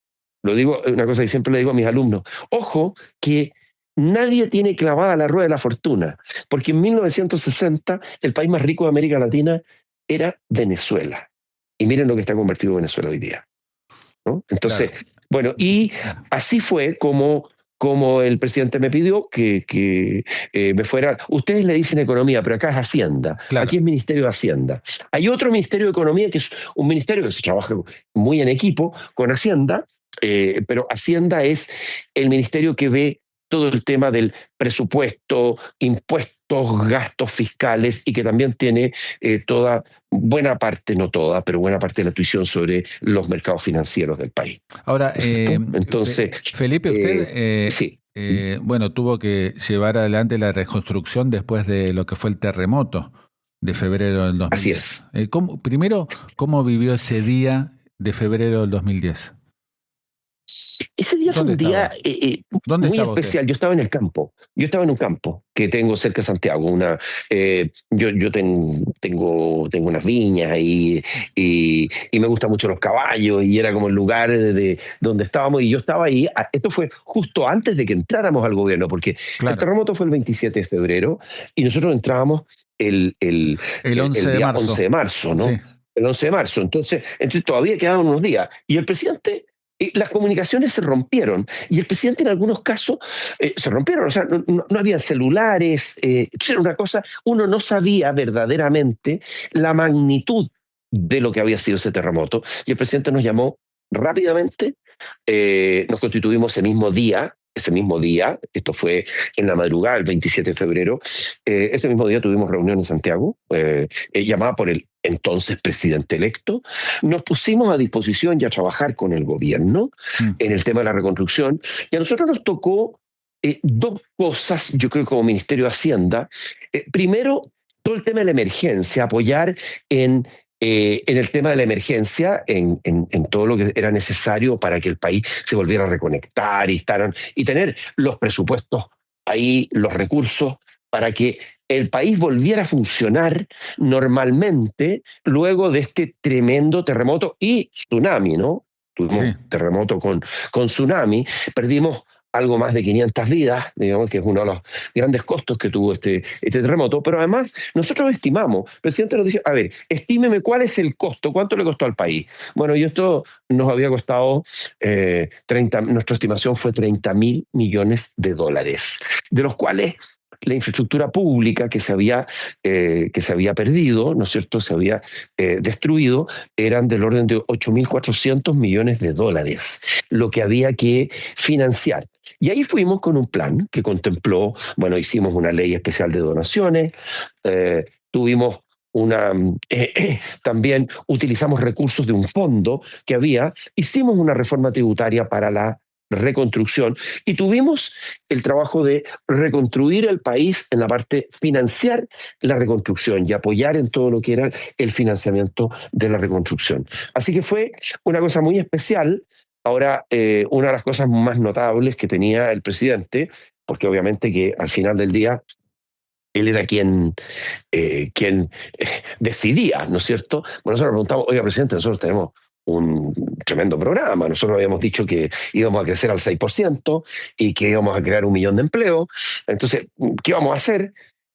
lo digo, una cosa que siempre le digo a mis alumnos, ojo, que nadie tiene clavada la rueda de la fortuna, porque en 1960 el país más rico de América Latina era Venezuela. Y miren lo que está convertido Venezuela hoy día, ¿no? Entonces, Claro. Bueno, y así fue como el presidente me pidió que me fuera. Ustedes le dicen economía, pero acá es Hacienda. Claro. Aquí es Ministerio de Hacienda. Hay otro Ministerio de Economía que es un ministerio que se trabaja muy en equipo con Hacienda, pero Hacienda es el ministerio que ve todo el tema del presupuesto, impuestos, gastos fiscales y que también tiene toda, buena parte, no toda, pero buena parte de la tuición sobre los mercados financieros del país. Ahora, Entonces, Felipe, usted, sí. bueno, tuvo que llevar adelante la reconstrucción después de lo que fue el terremoto de febrero del Así 2010. es. Primero, ¿cómo vivió ese día de febrero del 2010? Ese día fue ¿Dónde un día estaba? ¿Dónde muy estaba usted? especial. Yo estaba en el campo. Yo estaba en un campo que tengo cerca de Santiago. Tengo unas viñas y me gustan mucho los caballos y era como el lugar de donde estábamos y yo estaba ahí. Esto fue justo antes de que entráramos al gobierno, porque el Claro, terremoto fue el 27 de febrero y nosotros entrábamos el 11 el de día 11 marzo. de marzo, Sí, ¿no? El 11 de marzo. Entonces todavía quedaban unos días. Y el presidente las comunicaciones se rompieron y el presidente en algunos casos se rompieron, o sea, no había celulares, era una cosa, uno no sabía verdaderamente la magnitud de lo que había sido ese terremoto y el presidente nos llamó rápidamente, nos constituimos ese mismo día, esto fue en la madrugada, el 27 de febrero, ese mismo día tuvimos reunión en Santiago, llamada por el entonces presidente electo, nos pusimos a disposición y a trabajar con el gobierno mm, en el tema de la reconstrucción y a nosotros nos tocó dos cosas, yo creo como Ministerio de Hacienda. Primero, todo el tema de la emergencia, apoyar en el tema de la emergencia, en todo lo que era necesario para que el país se volviera a reconectar y tener los presupuestos ahí, los recursos, para que el país volviera a funcionar normalmente luego de este tremendo terremoto y tsunami, ¿no? Tuvimos sí. terremoto con tsunami, perdimos algo más de 500 vidas, digamos que es uno de los grandes costos que tuvo este terremoto, pero además nosotros estimamos, el presidente nos dice, a ver, estímeme cuál es el costo, cuánto le costó al país. Bueno, y esto nos había costado, nuestra estimación fue 30.000 millones de dólares, de los cuales la infraestructura pública que se había perdido, ¿no es cierto?, se había destruido, eran del orden de 8.400 millones de dólares, lo que había que financiar. Y ahí fuimos con un plan que contempló, bueno, hicimos una ley especial de donaciones, tuvimos también utilizamos recursos de un fondo que había, hicimos una reforma tributaria para la reconstrucción y tuvimos el trabajo de reconstruir el país en la parte financiar la reconstrucción y apoyar en todo lo que era el financiamiento de la reconstrucción. Así que fue una cosa muy especial. Ahora, una de las cosas más notables que tenía el presidente, porque obviamente que al final del día él era quien decidía, ¿no es cierto? Bueno, nosotros le preguntamos, oiga, presidente, nosotros tenemos un tremendo programa. Nosotros habíamos dicho que íbamos a crecer al 6% y que íbamos a crear 1.000.000 de empleo. Entonces, ¿qué vamos a hacer?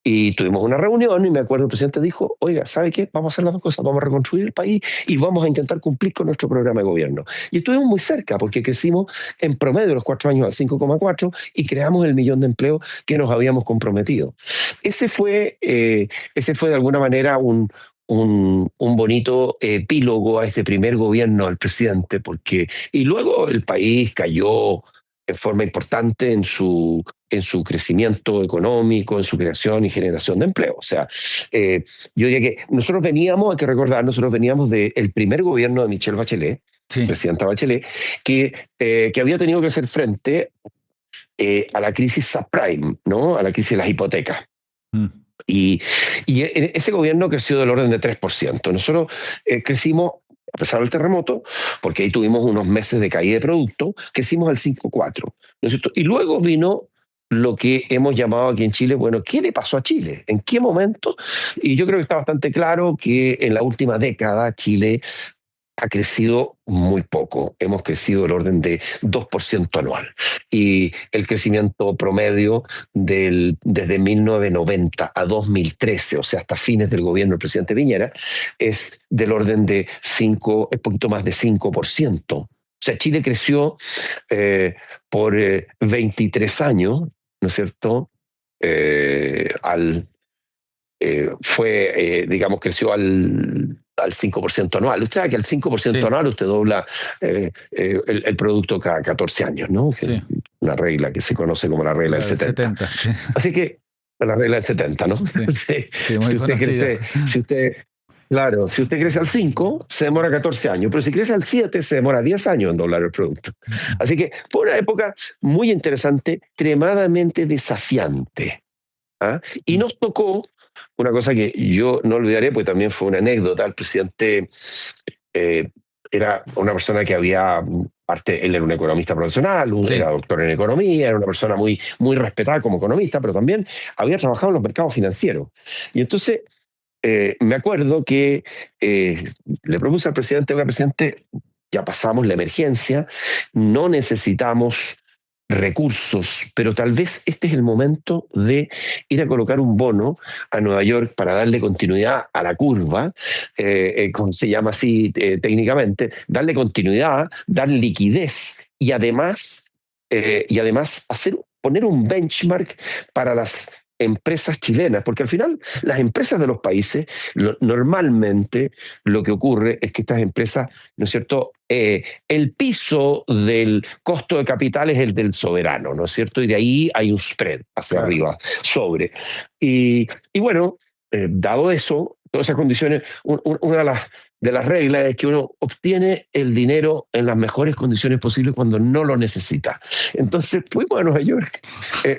Y tuvimos una reunión y me acuerdo el presidente dijo, oiga, ¿sabe qué? Vamos a hacer las dos cosas, vamos a reconstruir el país y vamos a intentar cumplir con nuestro programa de gobierno. Y estuvimos muy cerca porque crecimos en promedio los 4 años al 5,4 y creamos el 1.000.000 de empleo que nos habíamos comprometido. Ese fue de alguna manera un bonito epílogo a este primer gobierno del presidente, y luego el país cayó en forma importante en su crecimiento económico, en su creación y generación de empleo. O sea, yo diría que hay que recordar, nosotros veníamos del primer gobierno de Michelle Bachelet, Sí. presidenta Bachelet, que había tenido que hacer frente a la crisis subprime, ¿no? A la crisis de las hipotecas. Mm. Y ese gobierno creció del orden de 3%. Nosotros crecimos, a pesar del terremoto, porque ahí tuvimos unos meses de caída de producto, crecimos al 5,4%. ¿No es cierto? Y luego vino lo que hemos llamado aquí en Chile, bueno, ¿qué le pasó a Chile? ¿En qué momento? Y yo creo que está bastante claro que en la última década Chile ha crecido muy poco. Hemos crecido del orden de 2% anual. Y el crecimiento promedio desde 1990 a 2013, o sea, hasta fines del gobierno del presidente Piñera, es del orden de 5, es poquito más de 5%. sea, Chile creció por 23 años, ¿no es cierto? Digamos, creció al 5% anual. Usted sabe que al 5% Sí, anual usted dobla el producto cada 14 años, ¿no? sí, Una regla que se conoce como la regla del la del 70. 70, sí, Así que la regla del 70, ¿no? sí, Sí, sí, muy si usted conocida. crece, si usted, claro, si usted crece al 5, se demora 14 años, pero si crece al 7, se demora 10 años en doblar el producto. Así que fue una época muy interesante, extremadamente desafiante. ¿Ah? Y nos tocó una cosa que yo no olvidaré, pues también fue una anécdota. El presidente eh, era una persona que había, él era un economista profesional, Sí, era doctor en economía, era una persona muy, muy respetada como economista, pero también había trabajado en los mercados financieros. Y entonces me acuerdo que le propuse al presidente, oiga, presidente, ya pasamos la emergencia, no necesitamos recursos, pero tal vez este es el momento de ir a colocar un bono a Nueva York para darle continuidad a la curva, como se llama así técnicamente, darle continuidad, dar liquidez y además poner un benchmark para las empresas chilenas, porque al final las empresas de los países, normalmente lo que ocurre es que estas empresas, ¿no es cierto? El piso del costo de capital es el del soberano, ¿no es cierto? Y de ahí hay un spread hacia claro. arriba, sobre. Y bueno, dado eso, todas esas condiciones, una de las reglas es que uno obtiene el dinero en las mejores condiciones posibles cuando no lo necesita. Entonces fuimos a Nueva York,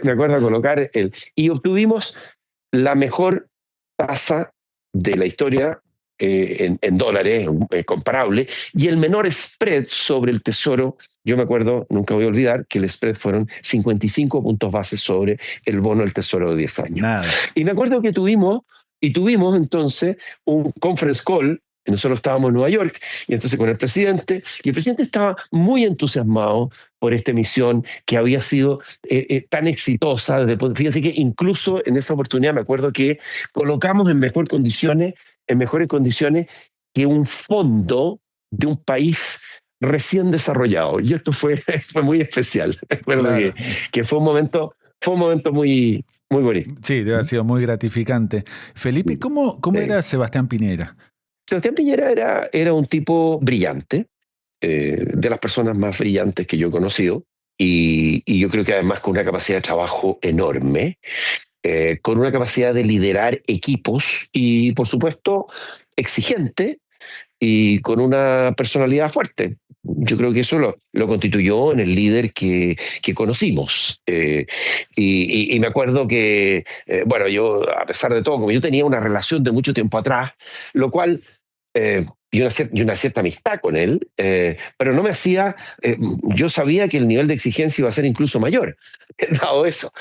me acuerdo, a colocar y obtuvimos la mejor tasa de la historia en dólares, comparable, y el menor spread sobre el tesoro. Yo me acuerdo, nunca voy a olvidar, que el spread fueron 55 puntos base sobre el bono del tesoro de 10 años. Nada. Y me acuerdo que tuvimos entonces un conference call. Nosotros estábamos en Nueva York y entonces con el presidente, y el presidente estaba muy entusiasmado por esta misión que había sido tan exitosa. Fíjense que incluso en esa oportunidad me acuerdo que colocamos en mejores condiciones que un fondo de un país recién desarrollado. Y esto fue muy especial. Recuerdo Claro. que fue un momento muy, muy bonito. Sí, debe haber sido muy gratificante. Felipe, ¿cómo Sí. era Sebastián Piñera? Sebastián Piñera era un tipo brillante, de las personas más brillantes que yo he conocido, y yo creo que además con una capacidad de trabajo enorme, con una capacidad de liderar equipos y, por supuesto, exigente y con una personalidad fuerte. Yo creo que eso lo constituyó en el líder que conocimos. Y me acuerdo que, bueno, yo, a pesar de todo, como yo tenía una relación de mucho tiempo atrás, lo cual y una cierta amistad con él, pero no me hacía, yo sabía que el nivel de exigencia iba a ser incluso mayor, dado eso.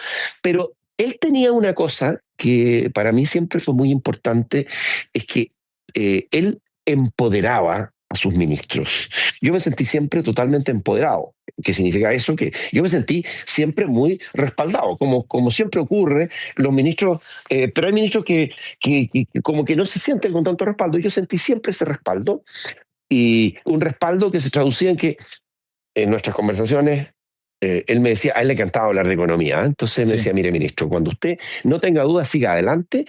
Pero él tenía una cosa que para mí siempre fue muy importante, es que él empoderaba a sus ministros. Yo me sentí siempre totalmente empoderado. ¿Qué significa eso? Que yo me sentí siempre muy respaldado, como siempre ocurre, los ministros, pero hay ministros que como que no se sienten con tanto respaldo. Yo sentí siempre ese respaldo, y un respaldo que se traducía en que en nuestras conversaciones él me decía, a él le encantaba hablar de economía, ¿eh? Entonces me Sí. decía, mire ministro, cuando usted no tenga dudas, siga adelante,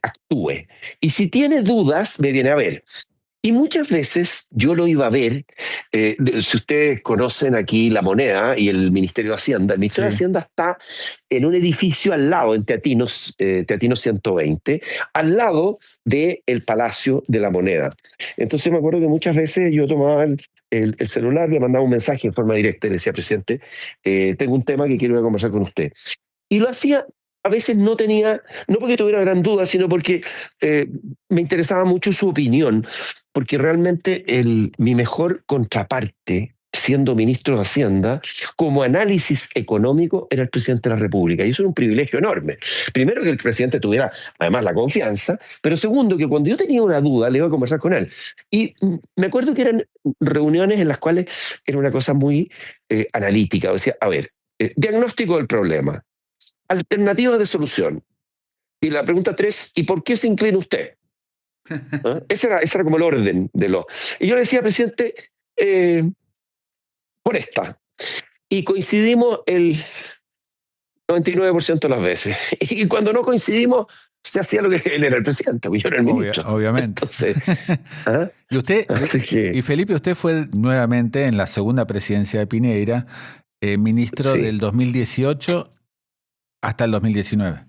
actúe. Y si tiene dudas, me viene a ver. Y muchas veces yo lo iba a ver, si ustedes conocen aquí La Moneda y el Ministerio de Hacienda, el Ministerio de Sí. Hacienda está en un edificio al lado, en Teatinos 120, al lado del Palacio de la Moneda. Entonces me acuerdo que muchas veces yo tomaba el celular, le mandaba un mensaje en forma directa y le decía, presidente, tengo un tema que quiero ir a conversar con usted. Y lo hacía, a veces no porque tuviera gran duda, sino porque me interesaba mucho su opinión, porque realmente mi mejor contraparte, siendo ministro de Hacienda, como análisis económico, era el presidente de la República. Y eso era un privilegio enorme. Primero, que el presidente tuviera además la confianza, pero segundo, que cuando yo tenía una duda, le iba a conversar con él. Y me acuerdo que eran reuniones en las cuales era una cosa muy analítica. O decía, a ver, diagnóstico del problema, alternativas de solución. Y la pregunta 3, ¿y por qué se inclina usted? ¿Ah? Ese era como el orden de lo. Y yo le decía, presidente, eh, por esta. Y coincidimos el 99% de las veces. Y cuando no coincidimos, se hacía lo que él era el presidente, yo era el ministro. Obviamente. Entonces, ¿ah? Y usted, Así que, y Felipe, usted fue nuevamente en la segunda presidencia de Piñera, ministro sí. del 2018 hasta el 2019.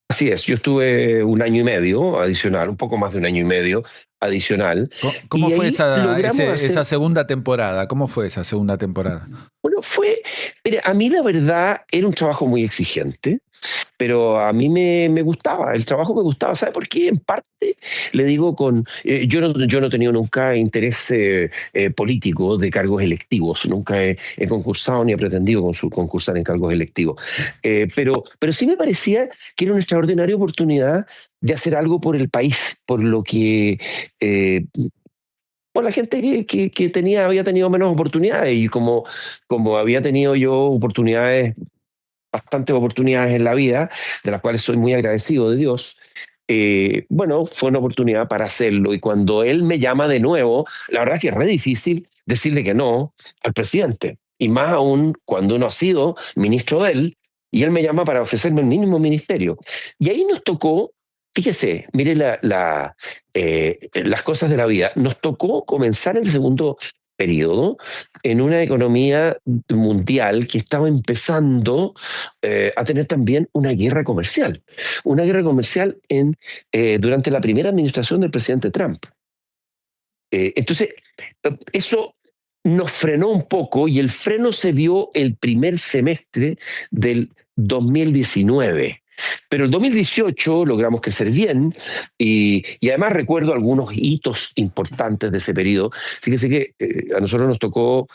Así es, yo estuve un año y medio adicional, un poco más de un año y medio adicional, ¿Cómo y fue ahí logramos esa hacer. segunda temporada? ¿Cómo fue esa segunda temporada? Bueno, mira, a mí la verdad era un trabajo muy exigente, pero a mí me gustaba, el trabajo me gustaba. ¿Sabe por qué? En parte, le digo, yo no he tenido nunca interés político de cargos electivos, nunca he concursado ni he pretendido concursar en cargos electivos. Pero sí me parecía que era una extraordinaria oportunidad de hacer algo por el país, eh, por la gente que había tenido menos oportunidades, y como había tenido yo bastantes oportunidades en la vida, de las cuales soy muy agradecido de Dios. Bueno, fue una oportunidad para hacerlo, y cuando él me llama de nuevo, la verdad es que es re difícil decirle que no al presidente, y más aún cuando uno ha sido ministro de él, y él me llama para ofrecerme el mínimo ministerio. Y ahí nos tocó, fíjese, mire las cosas de la vida, nos tocó comenzar el segundo periodo en una economía mundial que estaba empezando a tener también una guerra comercial durante la primera administración del presidente Trump. Entonces, eso nos frenó un poco, y el freno se vio el primer semestre del 2019. Pero el 2018 logramos crecer bien, y además recuerdo algunos hitos importantes de ese periodo. Fíjese que a nosotros nos tocó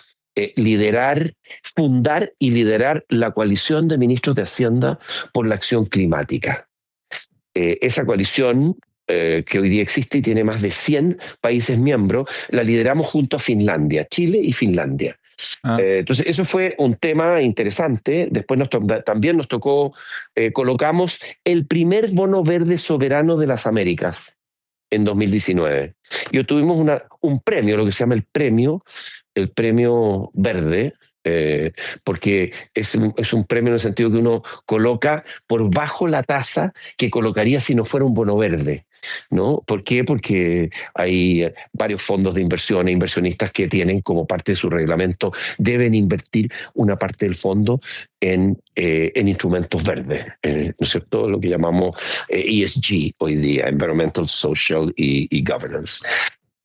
fundar y liderar la coalición de ministros de Hacienda por la acción climática. Esa coalición, que hoy día existe y tiene más de 100 países miembros, la lideramos junto a Finlandia, Chile y Finlandia. Ah, Entonces, eso fue un tema interesante. Después también nos tocó, colocamos el primer bono verde soberano de las Américas en 2019. Y obtuvimos un premio, lo que se llama el premio verde, porque es un premio en el sentido que uno coloca por bajo la tasa que colocaría si no fuera un bono verde, ¿no? ¿Por qué? Porque hay varios fondos de inversión e inversionistas que tienen como parte de su reglamento, deben invertir una parte del fondo en instrumentos verdes, ¿no es cierto? Lo que llamamos ESG hoy día, Environmental, Social y Governance.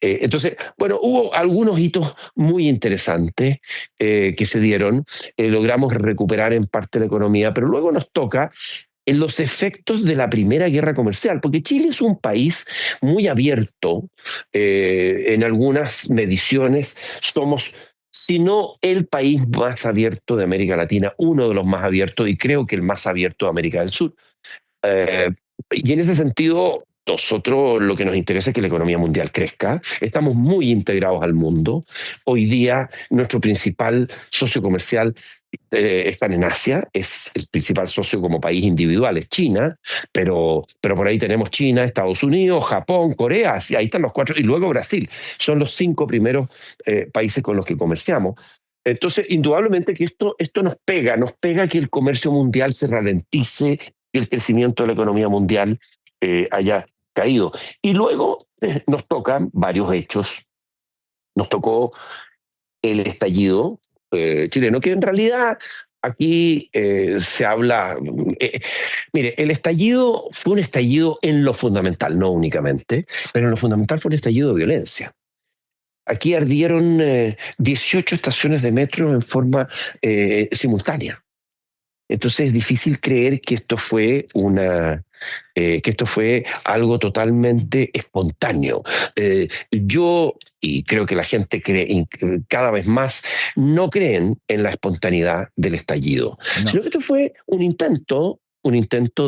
Entonces, bueno, hubo algunos hitos muy interesantes que se dieron. Logramos recuperar en parte la economía, pero luego nos toca en los efectos de la primera guerra comercial, porque Chile es un país muy abierto. En algunas mediciones somos, si no el país más abierto de América Latina, uno de los más abiertos, y creo que el más abierto de América del Sur. Eh, y en ese sentido, nosotros lo que nos interesa es que la economía mundial crezca. Estamos muy integrados al mundo. Hoy día nuestro principal socio comercial está en Asia, es el principal socio como país individual, es China, pero por ahí tenemos China, Estados Unidos, Japón, Corea, ahí están los cuatro, y luego Brasil. Son los 5 primeros países con los que comerciamos. Entonces, indudablemente que esto nos pega que el comercio mundial se ralentice, que el crecimiento de la economía mundial haya caído. Y luego nos tocan varios hechos. Nos tocó el estallido chileno, que en realidad aquí se habla. Mire, el estallido fue un estallido en lo fundamental, no únicamente, pero en lo fundamental fue un estallido de violencia. Aquí ardieron 18 estaciones de metro en forma simultánea. Entonces es difícil creer que esto fue algo totalmente espontáneo. Yo, y creo que la gente cree cada vez más, no creen en la espontaneidad del estallido, no. sino que esto fue un intento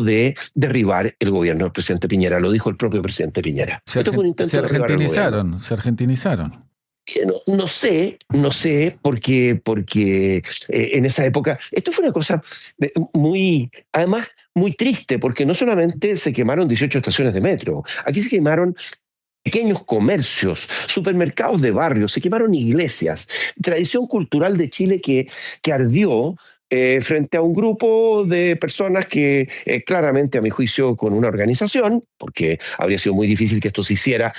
de derribar el gobierno del presidente Piñera. Lo dijo el propio presidente Piñera. Esto fue un intento de derribar el gobierno. Se argentinizaron. No sé, porque en esa época, esto fue una cosa además, muy triste, porque no solamente se quemaron 18 estaciones de metro, aquí se quemaron pequeños comercios, supermercados de barrio, se quemaron iglesias, tradición cultural de Chile que ardió frente a un grupo de personas que claramente, a mi juicio, con una organización, porque habría sido muy difícil que esto se hiciera.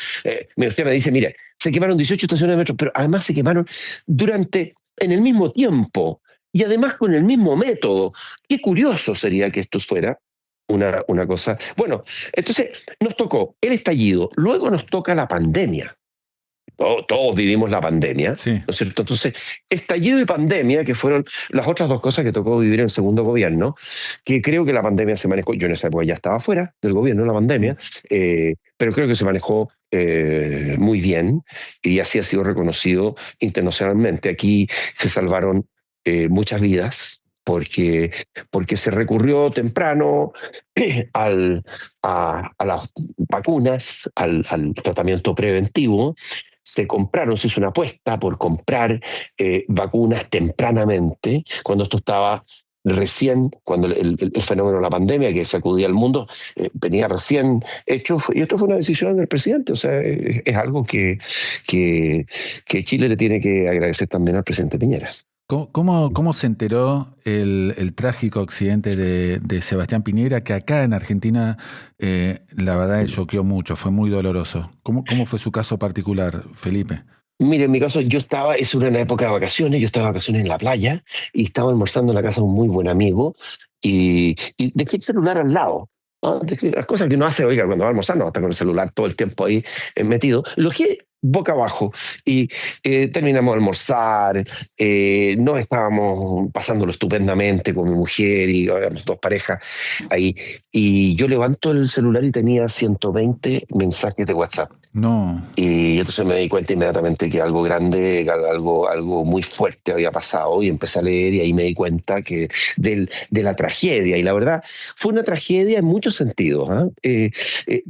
Usted me dice, mire, se quemaron 18 estaciones de metro, pero además se quemaron en el mismo tiempo y además con el mismo método. Qué curioso sería que esto fuera una cosa. Bueno, entonces nos tocó el estallido, luego nos toca la pandemia. Todos vivimos la pandemia, Sí. ¿no es cierto? Entonces, estallido y pandemia, que fueron las otras dos cosas que tocó vivir en el segundo gobierno, que creo que la pandemia se manejó, yo en esa época ya estaba fuera del gobierno, la pandemia, pero creo que se manejó muy bien y así ha sido reconocido internacionalmente. Aquí se salvaron muchas vidas porque se recurrió temprano a las vacunas, al tratamiento preventivo. Se hizo una apuesta por comprar vacunas tempranamente, cuando esto estaba recién, cuando el fenómeno de la pandemia que sacudía al mundo venía recién hecho, y esto fue una decisión del presidente. O sea, es algo que Chile le tiene que agradecer también al presidente Piñera. ¿Cómo se enteró el trágico accidente de Sebastián Piñera, que acá en Argentina la verdad choqueó mucho, fue muy doloroso? ¿Cómo fue su caso particular, Felipe? Mire, en mi caso, es una época de vacaciones, yo estaba de vacaciones en la playa y estaba almorzando en la casa de un muy buen amigo y dejé el celular al lado. ¿No? Las cosas que uno hace, oiga, cuando va a almorzar, no, está con el celular todo el tiempo ahí metido. Lo dejé boca abajo y terminamos de almorzar, nos estábamos pasándolo estupendamente con mi mujer y éramos dos parejas ahí. Y yo levanto el celular y tenía 120 mensajes de WhatsApp. No. Y entonces me di cuenta inmediatamente que algo grande, algo muy fuerte había pasado y empecé a leer y ahí me di cuenta de la tragedia. Y la verdad, fue una tragedia en muchos sentidos.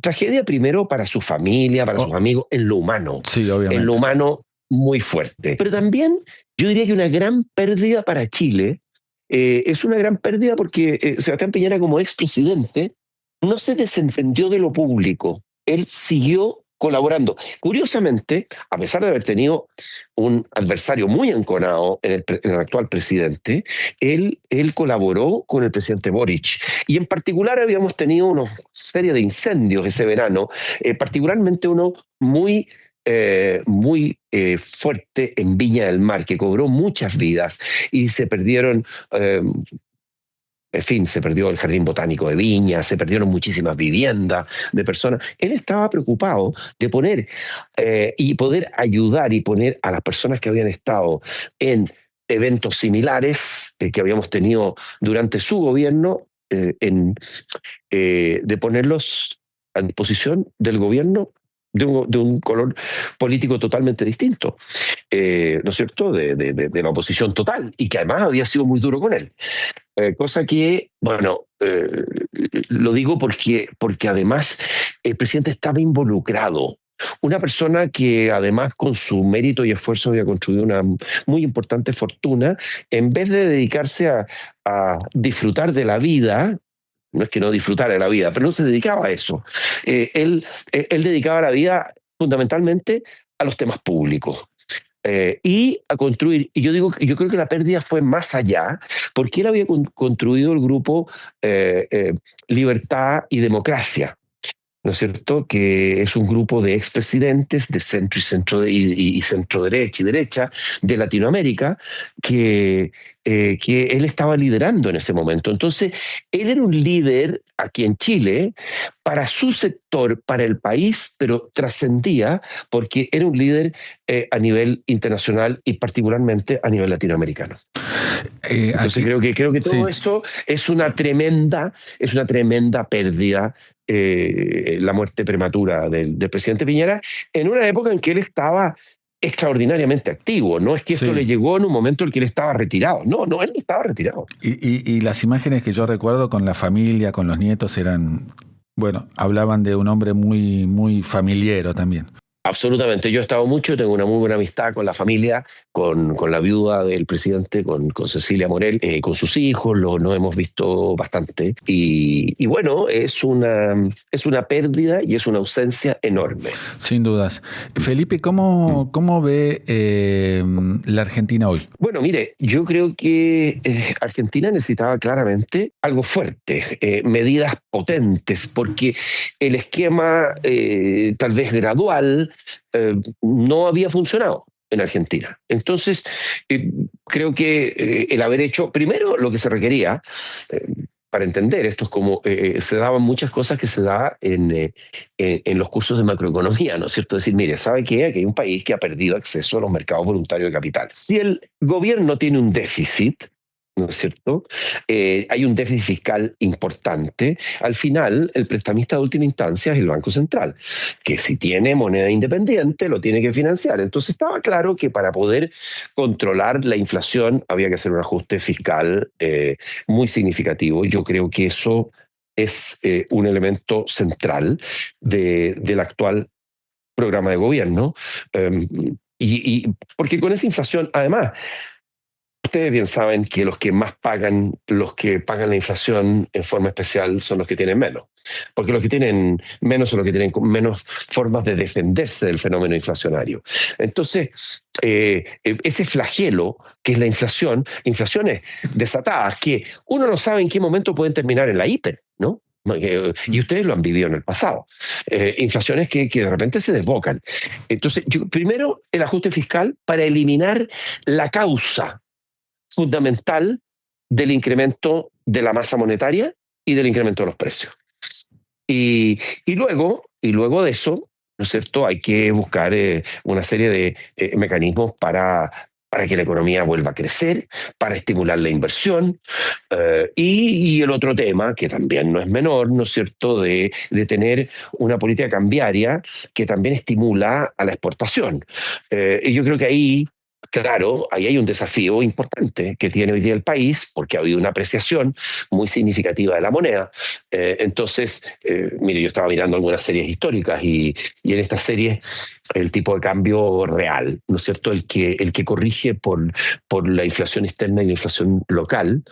Tragedia primero para su familia, para sus amigos, en lo humano. Sí, obviamente. En lo humano muy fuerte. Pero también yo diría que una gran pérdida para Chile. Es una gran pérdida porque Sebastián Piñera, como expresidente, no se desentendió de lo público. Él siguió colaborando. Curiosamente, a pesar de haber tenido un adversario muy enconado en el actual presidente, él colaboró con el presidente Boric. Y en particular habíamos tenido una serie de incendios ese verano, particularmente uno muy fuerte en Viña del Mar, que cobró muchas vidas y se perdieron. En fin, se perdió el Jardín Botánico de Viña, se perdieron muchísimas viviendas de personas. Él estaba preocupado de poner y poder ayudar y poner a las personas que habían estado en eventos similares que habíamos tenido durante su gobierno, de ponerlos a disposición del gobierno de un color político totalmente distinto, ¿no es cierto?, de la oposición total, y que además había sido muy duro con él. Cosa que, bueno, lo digo porque además el presidente estaba involucrado. Una persona que además con su mérito y esfuerzo había construido una muy importante fortuna, en vez de dedicarse a disfrutar de la vida. No es que no disfrutara de la vida, pero no se dedicaba a eso. Él dedicaba la vida fundamentalmente a los temas públicos. Y a construir. Y yo creo que la pérdida fue más allá, porque él había construido el grupo Libertad y Democracia, ¿no es cierto?, que es un grupo de expresidentes de centro y centro derecha y derecha de Latinoamérica que él estaba liderando en ese momento. Entonces, él era un líder aquí en Chile para su sector, para el país, pero trascendía porque era un líder a nivel internacional y particularmente a nivel latinoamericano. Entonces creo que todo eso es una tremenda pérdida, la muerte prematura del presidente Piñera, en una época en que él estaba extraordinariamente activo. No es que esto le llegó en un momento en que él estaba retirado. No, él no estaba retirado. Y las imágenes que yo recuerdo con la familia, con los nietos, eran, bueno, hablaban de un hombre muy, muy familiero también. Absolutamente, yo he estado mucho, tengo una muy buena amistad con la familia, con la viuda del presidente, con Cecilia Morel, con sus hijos, nos hemos visto bastante. Y bueno, es una pérdida y es una ausencia enorme. Sin dudas. Felipe, ¿cómo ve la Argentina hoy? Bueno, mire, yo creo que Argentina necesitaba claramente algo fuerte, medidas potentes, porque el esquema tal vez gradual no había funcionado en Argentina. Entonces, creo que el haber hecho primero lo que se requería, eh, para entender, esto es como se daban muchas cosas que se da en los cursos de macroeconomía, ¿no es cierto? Decir, mire, ¿sabe qué? Aquí hay un país que ha perdido acceso a los mercados voluntarios de capital. Si el gobierno tiene un déficit, ¿no es cierto? Hay un déficit fiscal importante. Al final, el prestamista de última instancia es el Banco Central, que si tiene moneda independiente, lo tiene que financiar. Entonces estaba claro que para poder controlar la inflación había que hacer un ajuste fiscal muy significativo. Yo creo que eso es un elemento central del actual programa de gobierno. Um, Porque con esa inflación, además, ustedes bien saben que los que pagan la inflación en forma especial son los que tienen menos. Porque los que tienen menos son los que tienen menos formas de defenderse del fenómeno inflacionario. Entonces, ese flagelo que es la inflación, inflaciones desatadas que uno no sabe en qué momento pueden terminar en la hiper, ¿no? Y ustedes lo han vivido en el pasado. Inflaciones que de repente se desbocan. Entonces, primero, el ajuste fiscal para eliminar la causa fundamental del incremento de la masa monetaria y del incremento de los precios. Y luego de eso, ¿no es cierto? Hay que buscar una serie de mecanismos para que la economía vuelva a crecer, para estimular la inversión. Y el otro tema, que también no es menor, ¿no es cierto?, de tener una política cambiaria que también estimula a la exportación. Y yo creo que ahí, claro, ahí hay un desafío importante que tiene hoy día el país, porque ha habido una apreciación muy significativa de la moneda. Mire, yo estaba mirando algunas series históricas y en estas series el tipo de cambio real, ¿no es cierto?, el que corrige por la inflación externa y la inflación local,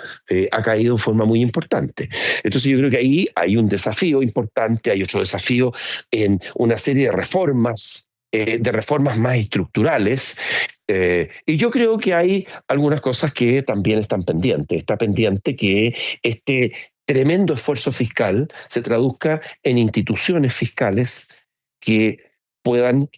ha caído de forma muy importante. Entonces yo creo que ahí hay un desafío importante, hay otro desafío en una serie de reformas más estructurales. Y yo creo que hay algunas cosas que también están pendientes. Está pendiente que este tremendo esfuerzo fiscal se traduzca en instituciones fiscales que puedan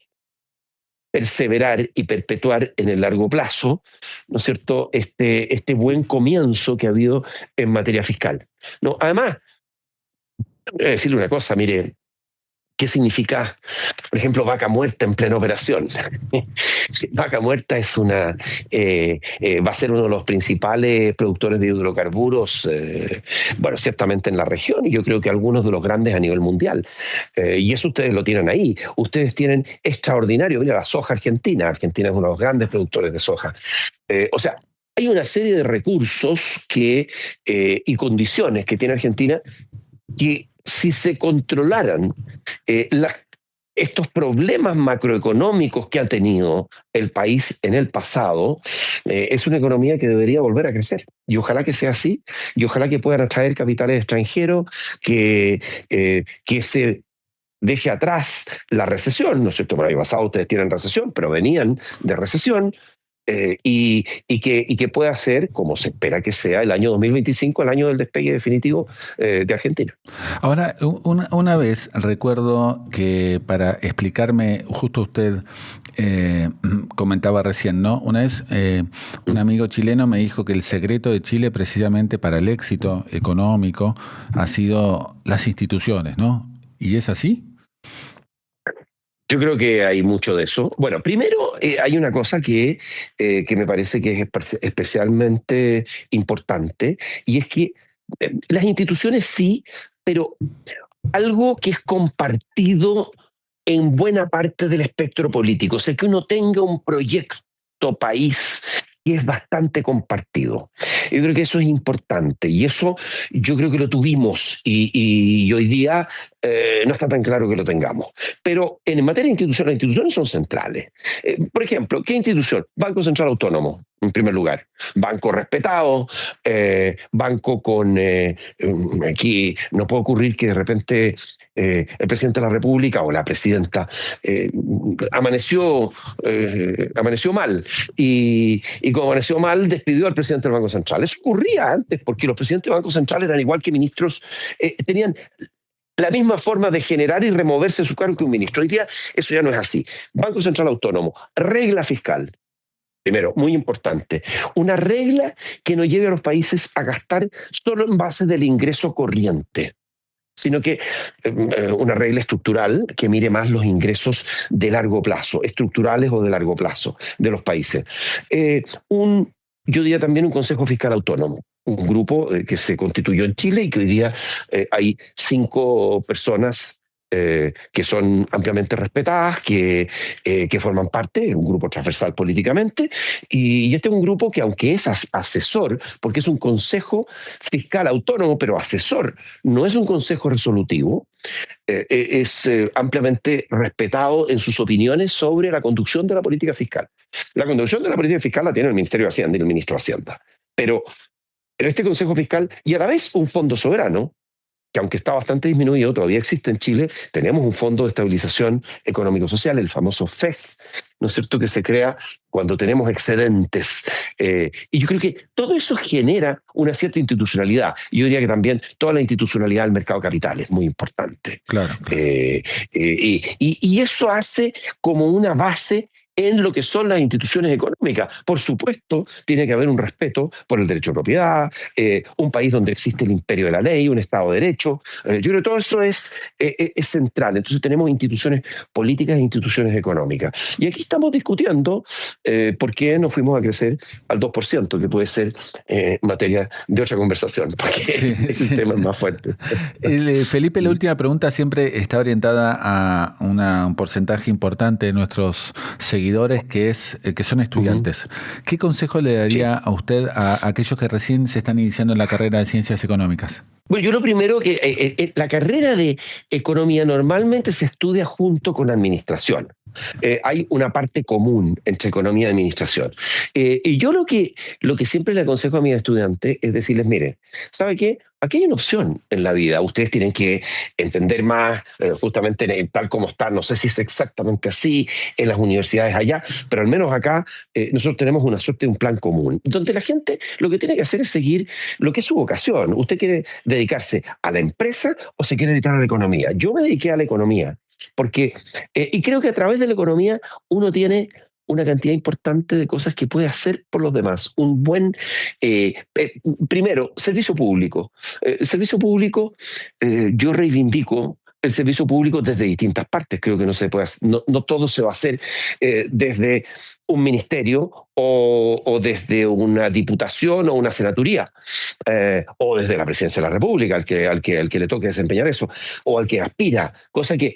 perseverar y perpetuar en el largo plazo, ¿no es cierto?, este buen comienzo que ha habido en materia fiscal. No, además, voy a decirle una cosa, mire, ¿qué significa, por ejemplo, vaca muerta en plena operación? Vaca muerta va a ser uno de los principales productores de hidrocarburos, bueno, ciertamente en la región, y yo creo que algunos de los grandes a nivel mundial. Y eso ustedes lo tienen ahí. Ustedes tienen extraordinario, mira, la soja argentina. Argentina es uno de los grandes productores de soja. O sea, hay una serie de recursos y condiciones que tiene Argentina que si se controlaran estos problemas macroeconómicos que ha tenido el país en el pasado, es una economía que debería volver a crecer. Y ojalá que sea así, y ojalá que puedan atraer capitales extranjeros, que se deje atrás la recesión, ¿no es cierto? Por el año pasado ustedes tienen recesión, pero venían de recesión. Y que pueda ser, como se espera que sea, el año 2025, el año del despegue definitivo de Argentina. Ahora, una vez recuerdo que para explicarme, justo usted comentaba recién, ¿no? Una vez un amigo chileno me dijo que el secreto de Chile precisamente para el éxito económico ha sido las instituciones, ¿no? ¿Y es así? Yo creo que hay mucho de eso. Bueno, primero hay una cosa que me parece que es especialmente importante, y es que las instituciones sí, pero algo que es compartido en buena parte del espectro político. O sea, que uno tenga un proyecto país y es bastante compartido. Yo creo que eso es importante y eso yo creo que lo tuvimos y hoy día no está tan claro que lo tengamos. Pero en materia de instituciones, las instituciones son centrales. Por ejemplo, ¿qué institución? Banco Central Autónomo, en primer lugar. Banco respetado, banco con... aquí no puede ocurrir que de repente el presidente de la República o la presidenta amaneció mal y como amaneció mal despidió al presidente del Banco Central. Eso ocurría antes porque los presidentes del Banco Central eran igual que ministros, tenían la misma forma de generar y removerse de su cargo que un ministro. Hoy día eso ya no es así. Banco Central Autónomo, regla fiscal. Primero, muy importante, una regla que no lleve a los países a gastar solo en base del ingreso corriente, sino que una regla estructural que mire más los ingresos de largo plazo, estructurales o de largo plazo de los países. Yo diría también un Consejo Fiscal Autónomo, un grupo que se constituyó en Chile y que hoy día hay 5 personas que son ampliamente respetadas, que forman parte, un grupo transversal políticamente, y este es un grupo que aunque es asesor, porque es un consejo fiscal autónomo, pero asesor, no es un consejo resolutivo, es ampliamente respetado en sus opiniones sobre la conducción de la política fiscal. La conducción de la política fiscal la tiene el Ministerio de Hacienda y el Ministro de Hacienda, pero este consejo fiscal y a la vez un fondo soberano, que aunque está bastante disminuido, todavía existe en Chile, tenemos un fondo de estabilización económico-social, el famoso FES, ¿no es cierto?, que se crea cuando tenemos excedentes. Y yo creo que todo eso genera una cierta institucionalidad. Yo diría que también toda la institucionalidad del mercado de capitales es muy importante. Claro. Y eso hace como una base en lo que son las instituciones económicas. Por supuesto, tiene que haber un respeto por el derecho de propiedad, un país donde existe el imperio de la ley, un Estado de Derecho. Yo creo que todo eso es central. Entonces tenemos instituciones políticas e instituciones económicas. Y aquí estamos discutiendo por qué no fuimos a crecer al 2%, que puede ser materia de otra conversación, porque sí. el tema es más fuerte. Felipe, la última pregunta siempre está orientada a un porcentaje importante de nuestros seguidores que son estudiantes. ¿Qué consejo le daría a usted a aquellos que recién se están iniciando en la carrera de Ciencias Económicas? Bueno, yo lo primero que la carrera de economía normalmente se estudia junto con administración. Hay una parte común entre economía y administración. Y yo lo que siempre le aconsejo a mis estudiantes es decirles, mire, ¿sabe qué? Aquí hay una opción en la vida. Ustedes tienen que entender más, justamente tal como está, no sé si es exactamente así en las universidades allá, pero al menos acá nosotros tenemos una suerte de un plan común, donde la gente lo que tiene que hacer es seguir lo que es su vocación. ¿Usted quiere dedicarse a la empresa o se quiere dedicar a la economía? Yo me dediqué a la economía, porque, y creo que a través de la economía uno tiene una cantidad importante de cosas que puede hacer por los demás. Un buen, primero, servicio público. El servicio público, yo reivindico el servicio público desde distintas partes. Creo que no se puede, no todo se va a hacer desde un ministerio o desde una diputación o una senaturía, o desde la presidencia de la República, al que le toque desempeñar eso, o al que aspira, cosa que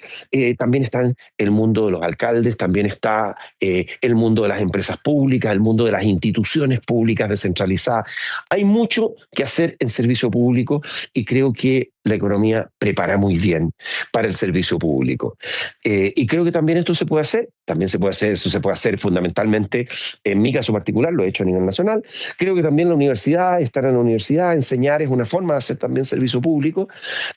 también está en el mundo de los alcaldes, también está el mundo de las empresas públicas, el mundo de las instituciones públicas descentralizadas. Hay mucho que hacer en servicio público y creo que la economía prepara muy bien para el servicio público. Y creo que también esto se puede hacer, eso se puede hacer fundamentalmente, en mi caso particular, lo he hecho a nivel nacional. Creo que también la universidad, estar en la universidad, enseñar es una forma de hacer también servicio público,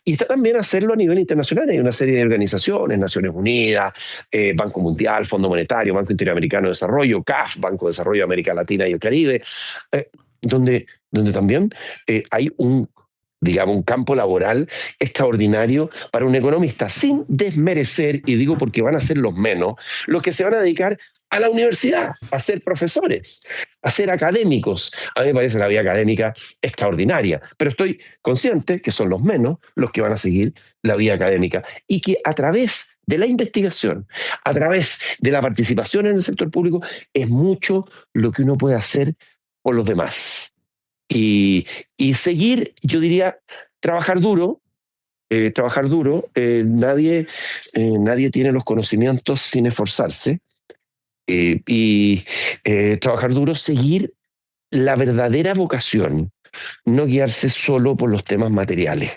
y está también hacerlo a nivel internacional. Hay una serie de organizaciones, Naciones Unidas, Banco Mundial, Fondo Monetario, Banco Interamericano de Desarrollo, CAF, Banco de Desarrollo de América Latina y el Caribe, donde también hay un campo laboral extraordinario para un economista, sin desmerecer, y digo porque van a ser los menos, los que se van a dedicar a la universidad, a ser profesores, a ser académicos. A mí me parece la vida académica extraordinaria, pero estoy consciente que son los menos los que van a seguir la vida académica y que a través de la investigación, a través de la participación en el sector público, es mucho lo que uno puede hacer por los demás. Y seguir, yo diría, trabajar duro. Nadie tiene los conocimientos sin esforzarse. Trabajar duro, seguir la verdadera vocación, no guiarse solo por los temas materiales.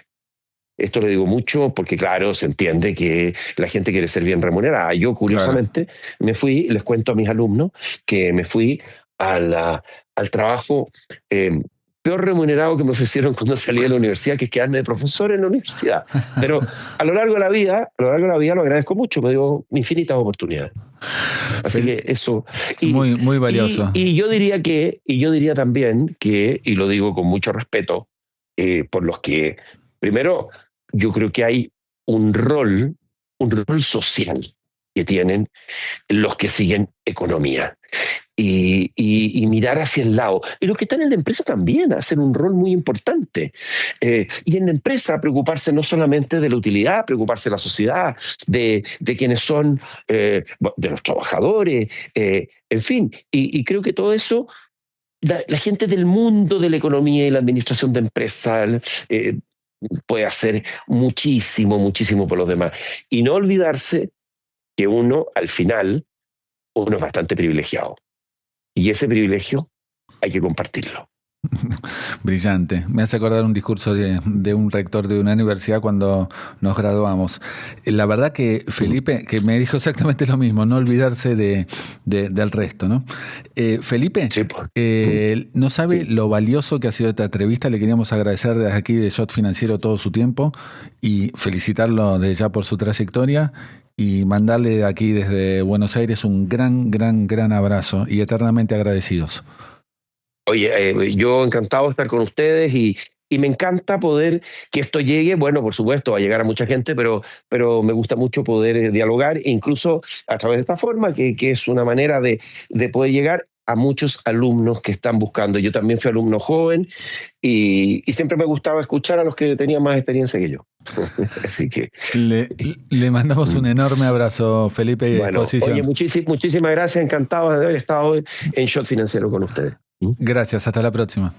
Esto lo digo mucho porque, claro, se entiende que la gente quiere ser bien remunerada. Yo, curiosamente, me fui, les cuento a mis alumnos, que me fui al trabajo peor remunerado que me ofrecieron cuando salí de la universidad, que es quedarme de profesor en la universidad. Pero a lo largo de la vida lo agradezco mucho, me dio infinitas oportunidades. Así que eso. Muy, muy valioso. Y yo diría también que, y lo digo con mucho respeto, por los que, primero, yo creo que hay un rol social que tienen los que siguen economía. Y mirar hacia el lado. Y los que están en la empresa también hacen un rol muy importante. Y en la empresa preocuparse no solamente de la utilidad, preocuparse de la sociedad, de quienes son, de los trabajadores, en fin. Y creo que todo eso, la gente del mundo de la economía y la administración de empresas puede hacer muchísimo, muchísimo por los demás. Y no olvidarse que uno, al final, uno es bastante privilegiado. Y ese privilegio hay que compartirlo. Brillante. Me hace acordar un discurso de un rector de una universidad cuando nos graduamos. La verdad que Felipe, que me dijo exactamente lo mismo, no olvidarse del resto, ¿no? Felipe, Sí, pues. no sabe Sí. lo valioso que ha sido esta entrevista. Le queríamos agradecer desde aquí de Shot Financiero todo su tiempo y felicitarlo desde ya por su trayectoria y mandarle de aquí desde Buenos Aires un gran, gran, gran abrazo y eternamente agradecidos. Oye, yo encantado de estar con ustedes y me encanta poder que esto llegue, bueno, por supuesto, va a llegar a mucha gente, pero me gusta mucho poder dialogar, incluso a través de esta forma, que es una manera de poder llegar a muchos alumnos que están buscando. Yo también fui alumno joven y siempre me gustaba escuchar a los que tenían más experiencia que yo. Así que... Le mandamos un enorme abrazo, Felipe, y Bueno, exposición. oye, muchísimas gracias, encantado de haber estado hoy en Shot Financiero con ustedes. Gracias, hasta la próxima.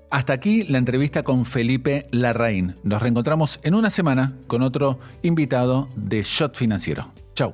Hasta aquí la entrevista con Felipe Larraín. Nos reencontramos en una semana con otro invitado de Shot Financiero. Chau.